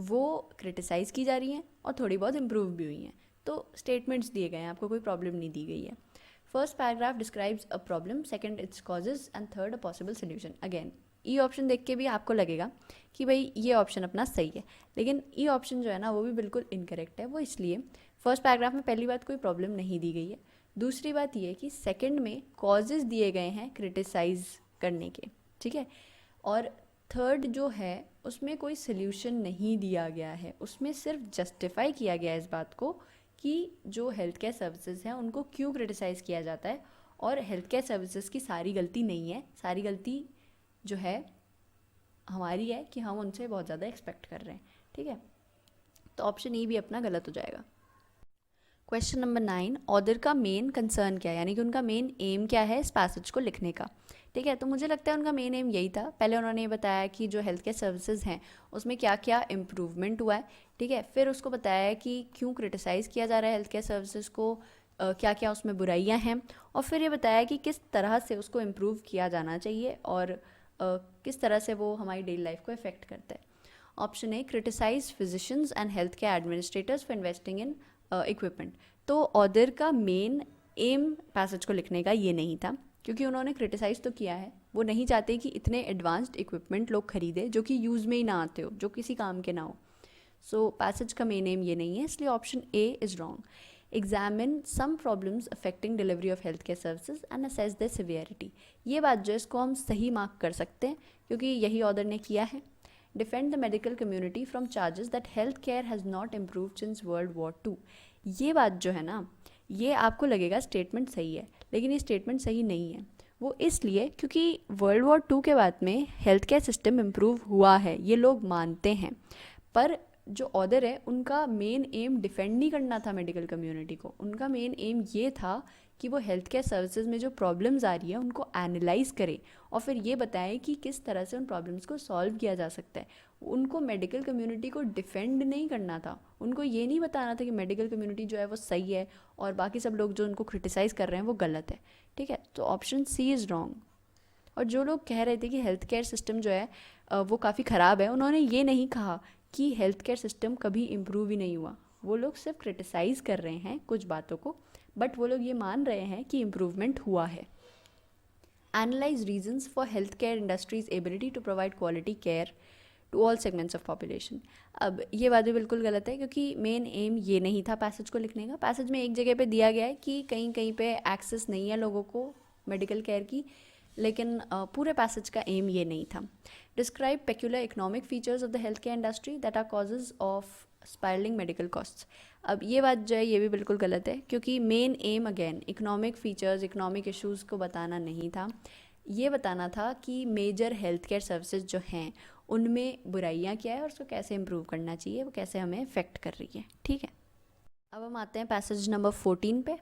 वो क्रिटिसाइज़ की जा रही हैं और थोड़ी बहुत इम्प्रूव भी हुई हैं। तो स्टेटमेंट्स दिए गए हैं, आपको कोई प्रॉब्लम नहीं दी गई है। First paragraph describes a problem, second its causes and third a possible solution. Again E option देख के भी आपको लगेगा कि भाई ये ऑप्शन अपना सही है, लेकिन ई ऑप्शन जो है ना वो भी बिल्कुल इनकरेक्ट है। वो इसलिए फर्स्ट पैराग्राफ में पहली बात कोई प्रॉब्लम नहीं दी गई है, दूसरी बात ये कि सेकंड में कॉजेज दिए गए हैं क्रिटिसाइज़ करने के, ठीक है, और थर्ड जो है उसमें कोई सल्यूशन नहीं दिया गया है, उसमें सिर्फ जस्टिफाई किया गया है इस बात को कि जो हेल्थ केयर सर्विसेज हैं उनको क्यों क्रिटिसाइज़ किया जाता है, और हेल्थ केयर सर्विसेज की सारी गलती नहीं है, सारी गलती जो है हमारी है कि हम उनसे बहुत ज़्यादा एक्सपेक्ट कर रहे हैं, ठीक है। तो ऑप्शन ई भी अपना गलत हो जाएगा। क्वेश्चन नंबर 9, ऑथर का मेन कंसर्न क्या है, यानी कि उनका मेन एम क्या है इस पैसेज को लिखने का, ठीक है। तो मुझे लगता है उनका मेन एम यही था। पहले उन्होंने ये बताया कि जो हेल्थ केयर सर्विसेज हैं उसमें क्या क्या इम्प्रूवमेंट हुआ है, ठीक है। फिर उसको बताया है कि क्यों क्रिटिसाइज़ किया जा रहा है हेल्थ केयर सर्विसेज को, क्या क्या उसमें बुराइयां हैं, और फिर ये बताया कि किस तरह से उसको इम्प्रूव किया जाना चाहिए और किस तरह से वो हमारी डेली लाइफ को इफेक्ट करता है। Option A, criticise physicians and health care administrators for investing in equipment. तो ऑथर का मेन एम पैसेज को लिखने का ये नहीं था, क्योंकि उन्होंने क्रिटिसाइज़ तो किया है, वो नहीं चाहते कि इतने एडवांस्ड इक्विपमेंट लोग खरीदे जो कि यूज़ में ही ना आते हो, जो किसी काम के ना हो। सो पैसेज का मेन एम ये नहीं है, इसलिए option A is wrong. Examine some problems affecting delivery of health care services and assess the severity. ये बात जो है इसको हम सही मार्क कर सकते हैं, क्योंकि यही ऑथर ने किया है। Defend the medical community from charges that health care has not improved since World War two. ये बात जो है ना, ये आपको लगेगा स्टेटमेंट सही है, लेकिन ये स्टेटमेंट सही नहीं है। वो इसलिए क्योंकि वर्ल्ड वॉर टू के बाद में हेल्थ केयर सिस्टम इम्प्रूव हुआ है, ये लोग मानते हैं, पर जो ऑथर है उनका मेन एम डिफेंड नहीं करना था मेडिकल कम्युनिटी को। उनका मेन एम ये था कि वो हेल्थ केयर सर्विसेज में जो प्रॉब्लम्स आ रही है उनको एनालाइज करें और फिर ये बताएं कि किस तरह से उन प्रॉब्लम्स को सॉल्व किया जा सकता है। उनको मेडिकल कम्युनिटी को डिफेंड नहीं करना था, उनको ये नहीं बताना था कि मेडिकल कम्युनिटी जो है वो सही है और बाकी सब लोग जो उनको क्रिटिसाइज़ कर रहे हैं वो गलत है। ठीक है, तो ऑप्शन सी इज़ रॉन्ग। और जो लोग कह रहे थे कि हेल्थ केयर सिस्टम जो है वो काफ़ी ख़राब है, उन्होंने ये नहीं कहा कि हेल्थ केयर सिस्टम कभी इम्प्रूव ही नहीं हुआ। वो लोग सिर्फ क्रिटिसाइज़ कर रहे हैं कुछ बातों को, बट वो लोग ये मान रहे हैं कि इम्प्रूवमेंट हुआ है। Analyse reasons for health care industries ability to provide quality care to all segments of population. अब ये बात भी बिल्कुल गलत है, क्योंकि मेन एम ये नहीं था पैसेज को लिखने का। पैसेज में एक जगह पे दिया गया है कि कहीं कहीं पे एक्सेस नहीं है लोगों को मेडिकल केयर की, लेकिन पूरे पैसेज का एम ये नहीं था। Describe peculiar economic features of the health care industry that are causes of spiralling medical costs. अब ये बात जो है ये भी बिल्कुल गलत है, क्योंकि main M again economic features, economic issues को बताना नहीं था। ये बताना था कि मेजर हेल्थ केयर सर्विसेज जो हैं उनमें बुराइयां क्या है और उसको कैसे इम्प्रूव करना चाहिए, वो कैसे हमें इफेक्ट कर रही है। ठीक है, अब हम आते हैं पैसेज नंबर 14 पे।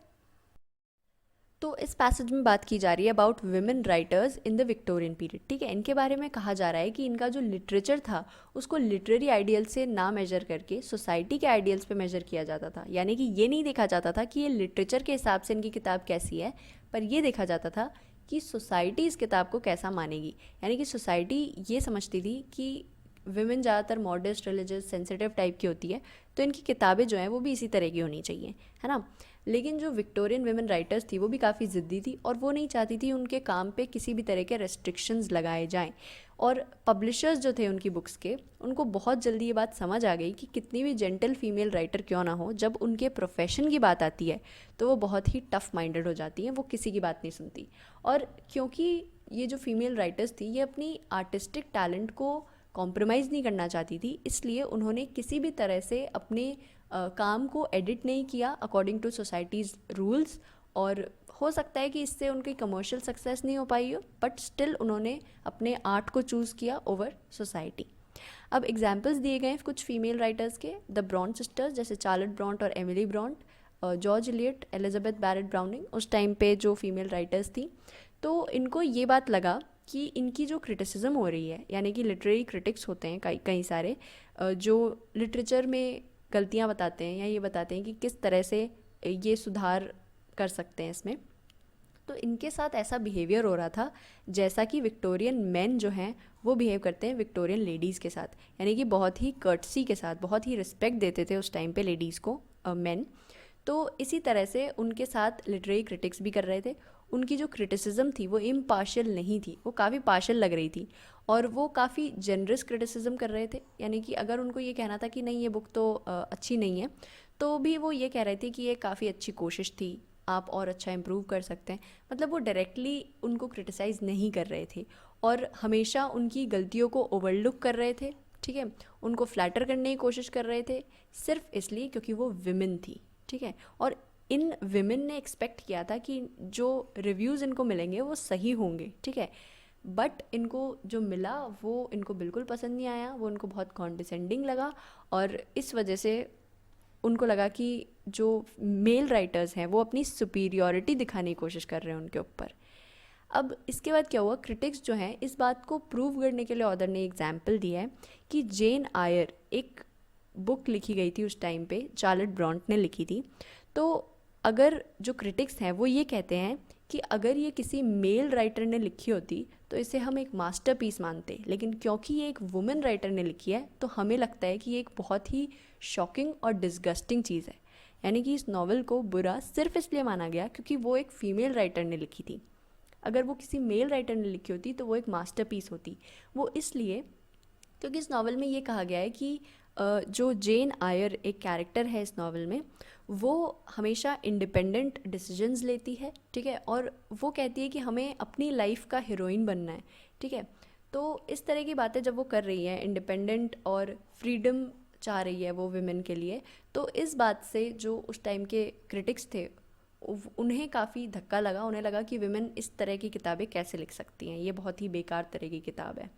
तो इस पैसेज में बात की जा रही है about women writers in the Victorian period. ठीक है, इनके बारे में कहा जा रहा है कि इनका जो लिटरेचर था उसको लिटरेरी आइडियल से ना मेजर करके सोसाइटी के आइडियल्स पे मेजर किया जाता था। यानी कि ये नहीं देखा जाता था कि ये लिटरेचर के हिसाब से इनकी किताब कैसी है, पर ये देखा जाता था कि सोसाइटी इस किताब को कैसा मानेगी। यानी कि सोसाइटी ये समझती थी कि विमेन ज़्यादातर मॉडर्स्ट, रिलीजियस, सेंसिटिव टाइप की होती है, तो इनकी किताबें जो हैं वो भी इसी तरह की होनी चाहिए, है ना। लेकिन जो विक्टोरियन विमेन राइटर्स थी वो भी काफ़ी ज़िद्दी थी और वो नहीं चाहती थी उनके काम पे किसी भी तरह के रेस्ट्रिक्शंस लगाए जाएं। और पब्लिशर्स जो थे उनकी बुक्स के, उनको बहुत जल्दी ये बात समझ आ गई कि कितनी भी जेंटल फीमेल राइटर क्यों ना हो, जब उनके प्रोफेशन की बात आती है तो वो बहुत ही टफ माइंडेड हो जाती हैं, वो किसी की बात नहीं सुनती। और क्योंकि ये जो फीमेल राइटर्स थी ये अपनी आर्टिस्टिक टैलेंट को कॉम्प्रोमाइज़ नहीं करना चाहती थी, इसलिए उन्होंने किसी भी तरह से अपने काम को एडिट नहीं किया अकॉर्डिंग टू सोसाइटीज़ रूल्स। और हो सकता है कि इससे उनकी कमर्शियल सक्सेस नहीं हो पाई हो, बट स्टिल उन्होंने अपने आर्ट को चूज़ किया ओवर सोसाइटी। अब एग्जाम्पल्स दिए गए हैं कुछ फीमेल राइटर्स के। द ब्रॉन्ट सिस्टर्स, जैसे चार्लोट ब्रॉन्ट और Emily Bronte, George Eliot, Elizabeth Barrett Browning, उस टाइम पे जो फीमेल राइटर्स थी। तो इनको ये बात लगा कि इनकी जो क्रिटिसिज्म हो रही है, यानी कि लिटरेरी क्रिटिक्स होते हैं कई सारे जो लिटरेचर में गलतियाँ बताते हैं या ये बताते हैं कि किस तरह से ये सुधार कर सकते हैं इसमें, तो इनके साथ ऐसा बिहेवियर हो रहा था जैसा कि विक्टोरियन मेन जो हैं वो बिहेव करते हैं विक्टोरियन लेडीज़ के साथ। यानी कि बहुत ही कर्टसी के साथ, बहुत ही रिस्पेक्ट देते थे उस टाइम पे लेडीज़ को, मेन। तो इसी तरह से उनके साथ लिटरेरी क्रिटिक्स भी कर रहे थे। उनकी जो क्रिटिसिज्म थी वो इम्पार्शियल नहीं थी, वो काफ़ी पार्शियल लग रही थी और वो काफ़ी जेनरस क्रिटिसिज्म कर रहे थे। यानी कि अगर उनको ये कहना था कि नहीं ये बुक तो अच्छी नहीं है, तो भी वो ये कह रहे थे कि ये काफ़ी अच्छी कोशिश थी, आप और अच्छा इम्प्रूव कर सकते हैं। मतलब वो डायरेक्टली उनको क्रिटिसाइज़ नहीं कर रहे थे और हमेशा उनकी गलतियों को ओवरलुक कर रहे थे। ठीक है, उनको फ्लैटर करने की कोशिश कर रहे थे सिर्फ इसलिए क्योंकि वो विमेन थी। ठीक है, और इन विमेन ने एक्सपेक्ट किया था कि जो रिव्यूज़ इनको मिलेंगे वो सही होंगे। ठीक है, बट इनको जो मिला वो इनको बिल्कुल पसंद नहीं आया, वो उनको बहुत कॉन्डिसेंडिंग लगा और इस वजह से उनको लगा कि जो मेल राइटर्स हैं वो अपनी सुपीरियॉरिटी दिखाने की कोशिश कर रहे हैं उनके ऊपर। अब इसके बाद क्या हुआ, क्रिटिक्स जो हैं इस बात को प्रूव करने के लिए ऑथर ने एग्जाम्पल दिया है कि जेन आयर, एक बुक लिखी गई थी उस टाइम पे, चार्लोट ब्रॉन्ट ने लिखी थी। तो अगर जो क्रिटिक्स हैं वो ये कहते हैं कि अगर ये किसी मेल राइटर ने लिखी होती तो इसे हम एक मास्टरपीस मानते, लेकिन क्योंकि ये एक वुमेन राइटर ने लिखी है तो हमें लगता है कि ये एक बहुत ही शॉकिंग और डिस्गस्टिंग चीज़ है। यानी कि इस नॉवल को बुरा सिर्फ इसलिए माना गया क्योंकि वो एक फ़ीमेल राइटर ने लिखी थी। अगर वो किसी मेल राइटर ने लिखी होती तो वो एक मास्टरपीस होती। वो इसलिए क्योंकि इस नावल में ये कहा गया है कि जो जेन आयर एक कैरेक्टर है इस नावल में, वो हमेशा इंडिपेंडेंट डिसीजंस लेती है। ठीक है, और वो कहती है कि हमें अपनी लाइफ का हीरोइन बनना है। ठीक है, तो इस तरह की बातें जब वो कर रही है, इंडिपेंडेंट और फ्रीडम चाह रही है वो विमेन के लिए, तो इस बात से जो उस टाइम के क्रिटिक्स थे उन्हें काफ़ी धक्का लगा। उन्हें लगा कि विमेन इस तरह की किताबें कैसे लिख सकती हैं, ये बहुत ही बेकार तरह की किताब है।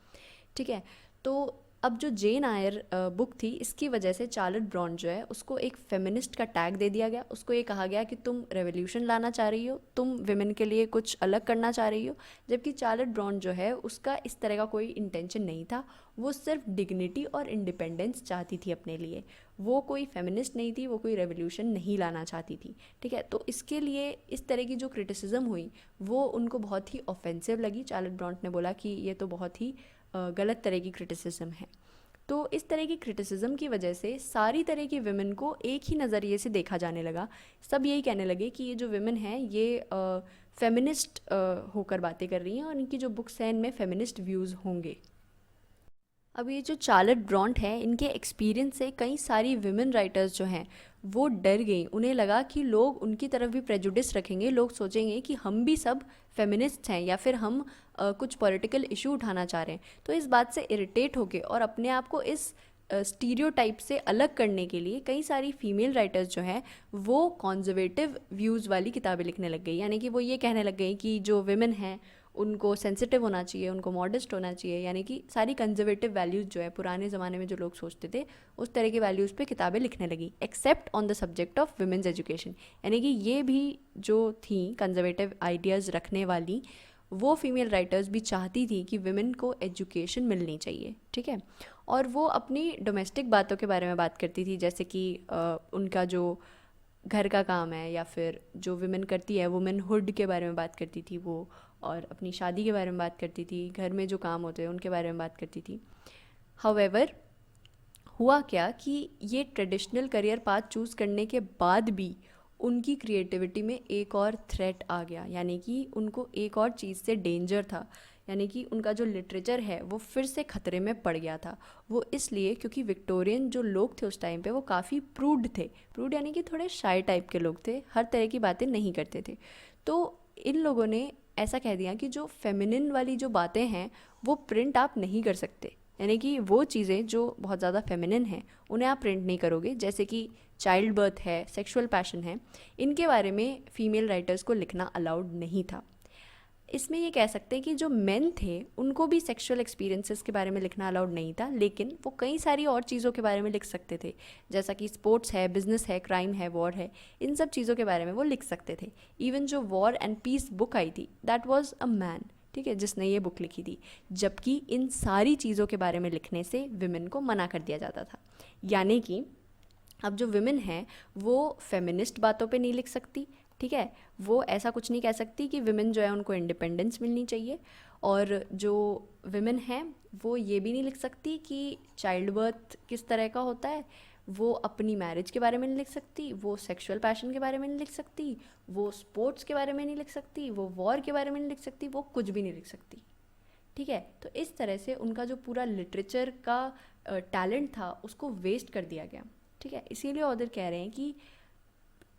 ठीक है, तो अब जो जेन आयर बुक थी, इसकी वजह से चार्लोट ब्रॉन जो है उसको एक फेमिनिस्ट का टैग दे दिया गया। उसको ये कहा गया कि तुम रेवोल्यूशन लाना चाह रही हो, तुम विमेन के लिए कुछ अलग करना चाह रही हो, जबकि चार्लोट ब्रॉन जो है उसका इस तरह का कोई इंटेंशन नहीं था। वो सिर्फ डिग्निटी और इंडिपेंडेंस चाहती थी अपने लिए, वो कोई फेमिनिस्ट नहीं थी, वो कोई रेवोल्यूशन नहीं लाना चाहती थी। ठीक है, तो इसके लिए इस तरह की जो क्रिटिसिज्म हुई वो उनको बहुत ही ऑफेंसिव लगी। चार्लोट ब्रॉन ने बोला कि ये तो बहुत ही गलत तरह की क्रिटिसिज्म है। तो इस तरह की क्रिटिसिज्म की वजह से सारी तरह की विमेन को एक ही नज़रिए से देखा जाने लगा। सब यही कहने लगे कि ये जो विमेन हैं ये फेमिनिस्ट होकर बातें कर रही हैं और इनकी जो बुक्स हैं इनमें फेमिनिस्ट व्यूज़ होंगे। अब ये जो चार्लोट ब्रॉन्ट है, इनके एक्सपीरियंस से कई सारी विमेन राइटर्स जो हैं वो डर गई। उन्हें लगा कि लोग उनकी तरफ भी प्रेजुडिस रखेंगे, लोग सोचेंगे कि हम भी सब फेमिनिस्ट हैं या फिर हम कुछ पॉलिटिकल इशू उठाना चाह रहे हैं। तो इस बात से इरिटेट होके और अपने आप को इस स्टीरियोटाइप से अलग करने के लिए कई सारी फीमेल राइटर्स जो हैं वो कॉन्जर्वेटिव व्यूज़ वाली किताबें लिखने लग गई। यानी कि वो ये कहने लग गई कि जो विमेन हैं उनको सेंसिटिव होना चाहिए, उनको मॉडेस्ट होना चाहिए, यानी कि सारी कंजर्वेटिव वैल्यूज़ जो है पुराने ज़माने में जो लोग सोचते थे उस तरह की वैल्यूज़ पे किताबें लिखने लगी, except on the subject of women's education. यानी कि ये भी जो थी कंजर्वेटिव आइडियाज़ रखने वाली, वो फीमेल राइटर्स भी चाहती थी कि विमेन को एजुकेशन मिलनी चाहिए। ठीक है, और वो अपनी डोमेस्टिक बातों के बारे में बात करती थी, जैसे कि उनका जो घर का काम है या फिर जो विमेन करती है वुमेनहुड के बारे में बात करती थी वो, और अपनी शादी के बारे में बात करती थी, घर में जो काम होते हैं उनके बारे में बात करती थी। हाउएवर हुआ क्या कि ये ट्रेडिशनल करियर पाथ चूज़ करने के बाद भी उनकी क्रिएटिविटी में एक और थ्रेट आ गया, यानी कि उनको एक और चीज़ से डेंजर था। यानी कि उनका जो लिटरेचर है वो फिर से ख़तरे में पड़ गया था। वो इसलिए क्योंकि विक्टोरियन जो लोग थे उस टाइम पे वो काफ़ी प्रूड थे। प्रूड यानी कि थोड़े शाय टाइप के लोग थे, हर तरह की बातें नहीं करते थे। तो इन लोगों ने ऐसा कह दिया कि जो फेमिनिन वाली जो बातें हैं वो प्रिंट आप नहीं कर सकते, यानी कि वो चीज़ें जो बहुत ज़्यादा फेमिनिन हैं उन्हें आप प्रिंट नहीं करोगे, जैसे कि चाइल्ड बर्थ है, सेक्सुअल पैशन है, इनके बारे में फ़ीमेल राइटर्स को लिखना अलाउड नहीं था। इसमें ये कह सकते हैं कि जो मेन थे उनको भी सेक्सुअल एक्सपीरियंसेस के बारे में लिखना अलाउड नहीं था, लेकिन वो कई सारी और चीज़ों के बारे में लिख सकते थे, जैसा कि स्पोर्ट्स है, बिजनेस है, क्राइम है, वॉर है, इन सब चीज़ों के बारे में वो लिख सकते थे। इवन जो वॉर एंड पीस बुक आई थी, दैट वाज अ मैन, ठीक है, जिसने ये बुक लिखी थी, जबकि इन सारी चीज़ों के बारे में लिखने से विमेन को मना कर दिया जाता था। यानी कि अब जो विमेन हैं वो फेमिनिस्ट बातों पे नहीं लिख सकती, ठीक है, वो ऐसा कुछ नहीं कह सकती कि विमेन जो है उनको इंडिपेंडेंस मिलनी चाहिए, और जो विमेन हैं वो ये भी नहीं लिख सकती कि चाइल्ड बर्थ किस तरह का होता है, वो अपनी मैरिज के बारे में नहीं लिख सकती, वो सेक्सुअल पैशन के बारे में नहीं लिख सकती, वो स्पोर्ट्स के बारे में नहीं लिख सकती, वो वॉर के बारे में नहीं लिख सकती, वो कुछ भी नहीं लिख सकती। ठीक है, तो इस तरह से उनका जो पूरा लिटरेचर का टैलेंट था उसको वेस्ट कर दिया गया। ठीक है, इसीलिए ऑथर कह रहे हैं कि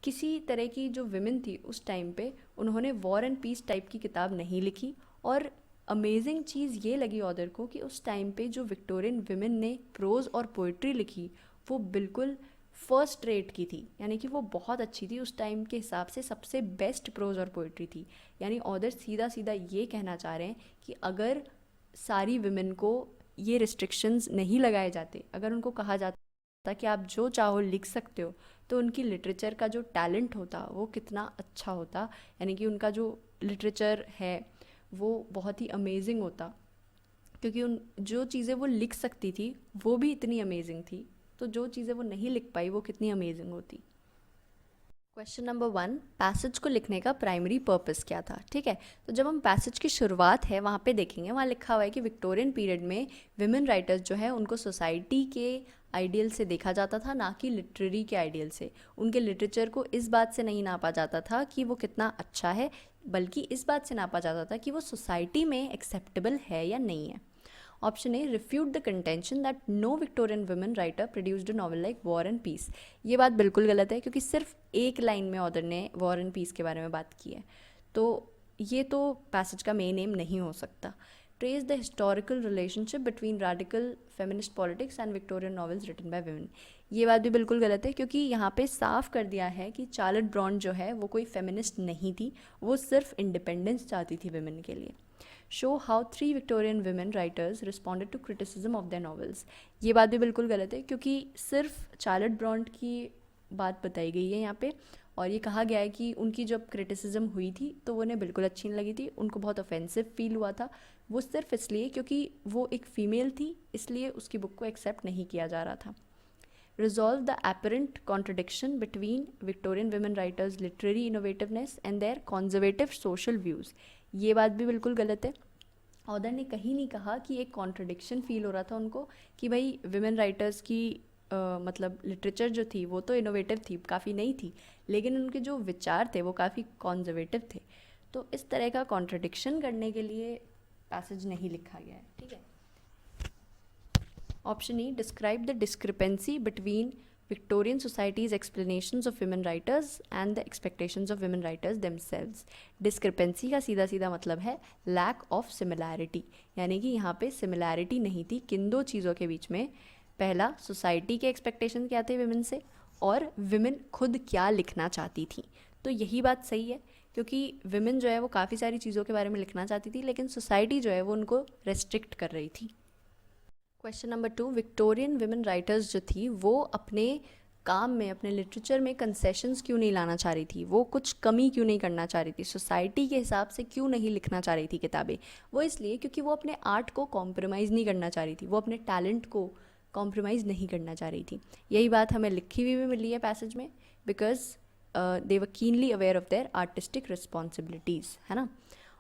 किसी तरह की जो विमेन थी उस टाइम पे उन्होंने वॉर एंड पीस टाइप की किताब नहीं लिखी। और अमेजिंग चीज़ ये लगी ऑथर को कि उस टाइम पे जो विक्टोरियन विमेन ने प्रोज और पोइट्री लिखी वो बिल्कुल फर्स्ट रेट की थी, यानी कि वो बहुत अच्छी थी, उस टाइम के हिसाब से सबसे बेस्ट प्रोज और पोइट्री थी। यानी ऑथर सीधा सीधा ये कहना चाह रहे हैं कि अगर सारी विमेन को ये रिस्ट्रिक्शंस नहीं लगाए जाते, अगर उनको कहा जाता कि आप जो चाहो लिख सकते हो, तो उनकी लिटरेचर का जो टैलेंट होता वो कितना अच्छा होता, यानी कि उनका जो लिटरेचर है वो बहुत ही अमेजिंग होता, क्योंकि उन जो चीज़ें वो लिख सकती थी वो भी इतनी अमेजिंग थी, तो जो चीज़ें वो नहीं लिख पाई वो कितनी अमेजिंग होती। क्वेश्चन नंबर 1, पैसेज को लिखने का प्राइमरी पर्पस क्या था। ठीक है, तो जब हम पैसेज की शुरुआत है वहाँ पे देखेंगे, वहाँ लिखा हुआ है कि विक्टोरियन पीरियड में विमेन राइटर्स जो है उनको सोसाइटी के आइडियल से देखा जाता था, ना कि लिटरेरी के आइडियल से। उनके लिटरेचर को इस बात से नहीं नापा जाता था कि वो कितना अच्छा है, बल्कि इस बात से नापा जाता था कि वो सोसाइटी में एक्सेप्टेबल है या नहीं है। Option A, refute the contention that no Victorian women writer produced a novel like War and Peace. ये बात बिल्कुल गलत है, क्योंकि सिर्फ एक लाइन में ऑथर ने वॉर एंड पीस के बारे में बात की है, तो ये तो पैसेज का मेन एम नहीं हो सकता। Trace the historical relationship between radical feminist politics and Victorian novels written by women. ये बात भी बिल्कुल गलत है, क्योंकि यहाँ पे साफ कर दिया है कि चार्लोट ब्रॉन्ट जो है वो कोई फेमिनिस्ट नहीं थी, वो सिर्फ इंडिपेंडेंस चाहती थी वुमेन के लिए। Show how 3 Victorian women writers responded to criticism of their novels. ये बात भी बिल्कुल गलत है, क्योंकि सिर्फ चार्लोट ब्रॉन्ट की बात बताई गई है यहाँ पे, और ये कहा गया है कि उनकी जब क्रिटिसिज्म हुई थी तो वो उन्हें बिल्कुल अच्छी नहीं लगी थी, उनको बहुत ऑफेंसिव फील हुआ था। वो सिर्फ इसलिए क्योंकि वो एक फ़ीमेल थी, इसलिए उसकी बुक को एक्सेप्ट नहीं किया जा रहा था। Resolve the apparent contradiction between Victorian women writers' literary innovativeness and their conservative social views। ये बात भी बिल्कुल गलत है। ऑथर ने कहीं नहीं कहा कि एक कॉन्ट्रडिक्शन फील हो रहा था उनको कि भाई विमेन राइटर्स की मतलब लिटरेचर जो थी वो तो इनोवेटिव थी, काफ़ी नई थी, लेकिन उनके जो विचार थे वो काफ़ी कॉन्जर्वेटिव थे। तो इस तरह का कॉन्ट्रडिक्शन करने के लिए पैसेज नहीं लिखा गया है, ठीक है। Option E, describe the discrepancy between Victorian society's explanations of women writers and the expectations of women writers themselves। Discrepancy का सीधा सीधा मतलब है लैक ऑफ सिमिलैरिटी, यानी कि यहाँ पे सिमिलैरिटी नहीं थी किन दो चीज़ों के बीच में। पहला, सोसाइटी के एक्सपेक्टेशन क्या थे विमेन से, और विमेन खुद क्या लिखना चाहती थी। तो यही बात सही है, क्योंकि विमेन जो है वो काफ़ी सारी चीज़ों के बारे में लिखना चाहती थी, लेकिन सोसाइटी जो है वो उनको रेस्ट्रिक्ट कर रही थी। Question number 2, Victorian women writers जो थी वो अपने काम में, अपने लिटरेचर में कंसेशंस क्यों नहीं लाना चाह रही थी, वो कुछ कमी क्यों नहीं करना चाह रही थी, सोसाइटी के हिसाब से क्यों नहीं लिखना चाह रही थी किताबें। वो इसलिए क्योंकि वो अपने आर्ट को कॉम्प्रोमाइज़ नहीं करना चाह रही थी, वो अपने टैलेंट को कॉम्प्रोमाइज़ नहीं करना चाह रही थी। यही बात हमें लिखी हुई भी मिली है पैसेज में, because they were keenly aware of their artistic responsibilities, है ना।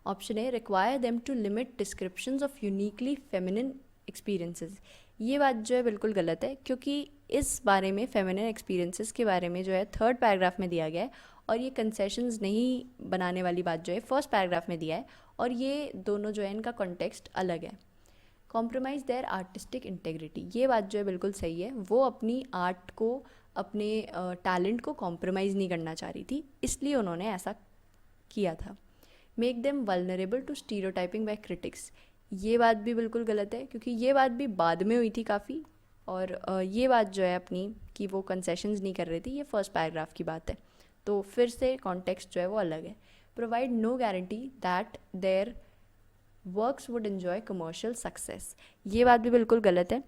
Option A, require them to limit descriptions of uniquely feminine experiences. ये बात जो है बिल्कुल गलत है, क्योंकि इस बारे में फेमिनिन एक्सपीरियंसेस के बारे में जो है 3rd पैराग्राफ में दिया गया है, और ये कंसेशंस नहीं बनाने वाली बात जो है 1st पैराग्राफ में दिया है, और ये दोनों जो है इनका कॉन्टेक्स्ट अलग है। कॉम्प्रोमाइज़ देयर आर्टिस्टिक इंटेग्रिटी, ये बात जो है बिल्कुल सही है, वो अपनी आर्ट को, अपने टैलेंट को कॉम्प्रोमाइज़ नहीं करना चाह रही थी, इसलिए उन्होंने ऐसा किया था। Make them vulnerable to stereotyping by critics, ये बात भी बिल्कुल गलत है, क्योंकि ये बात भी बाद में हुई थी काफ़ी, और ये बात जो है अपनी कि वो कंसेशंस नहीं कर रही थी, ये 1st पैराग्राफ की बात है, तो फिर से कॉन्टेक्स्ट जो है वो अलग है। Provide no guarantee that their works would enjoy commercial success, ये बात भी बिल्कुल गलत है,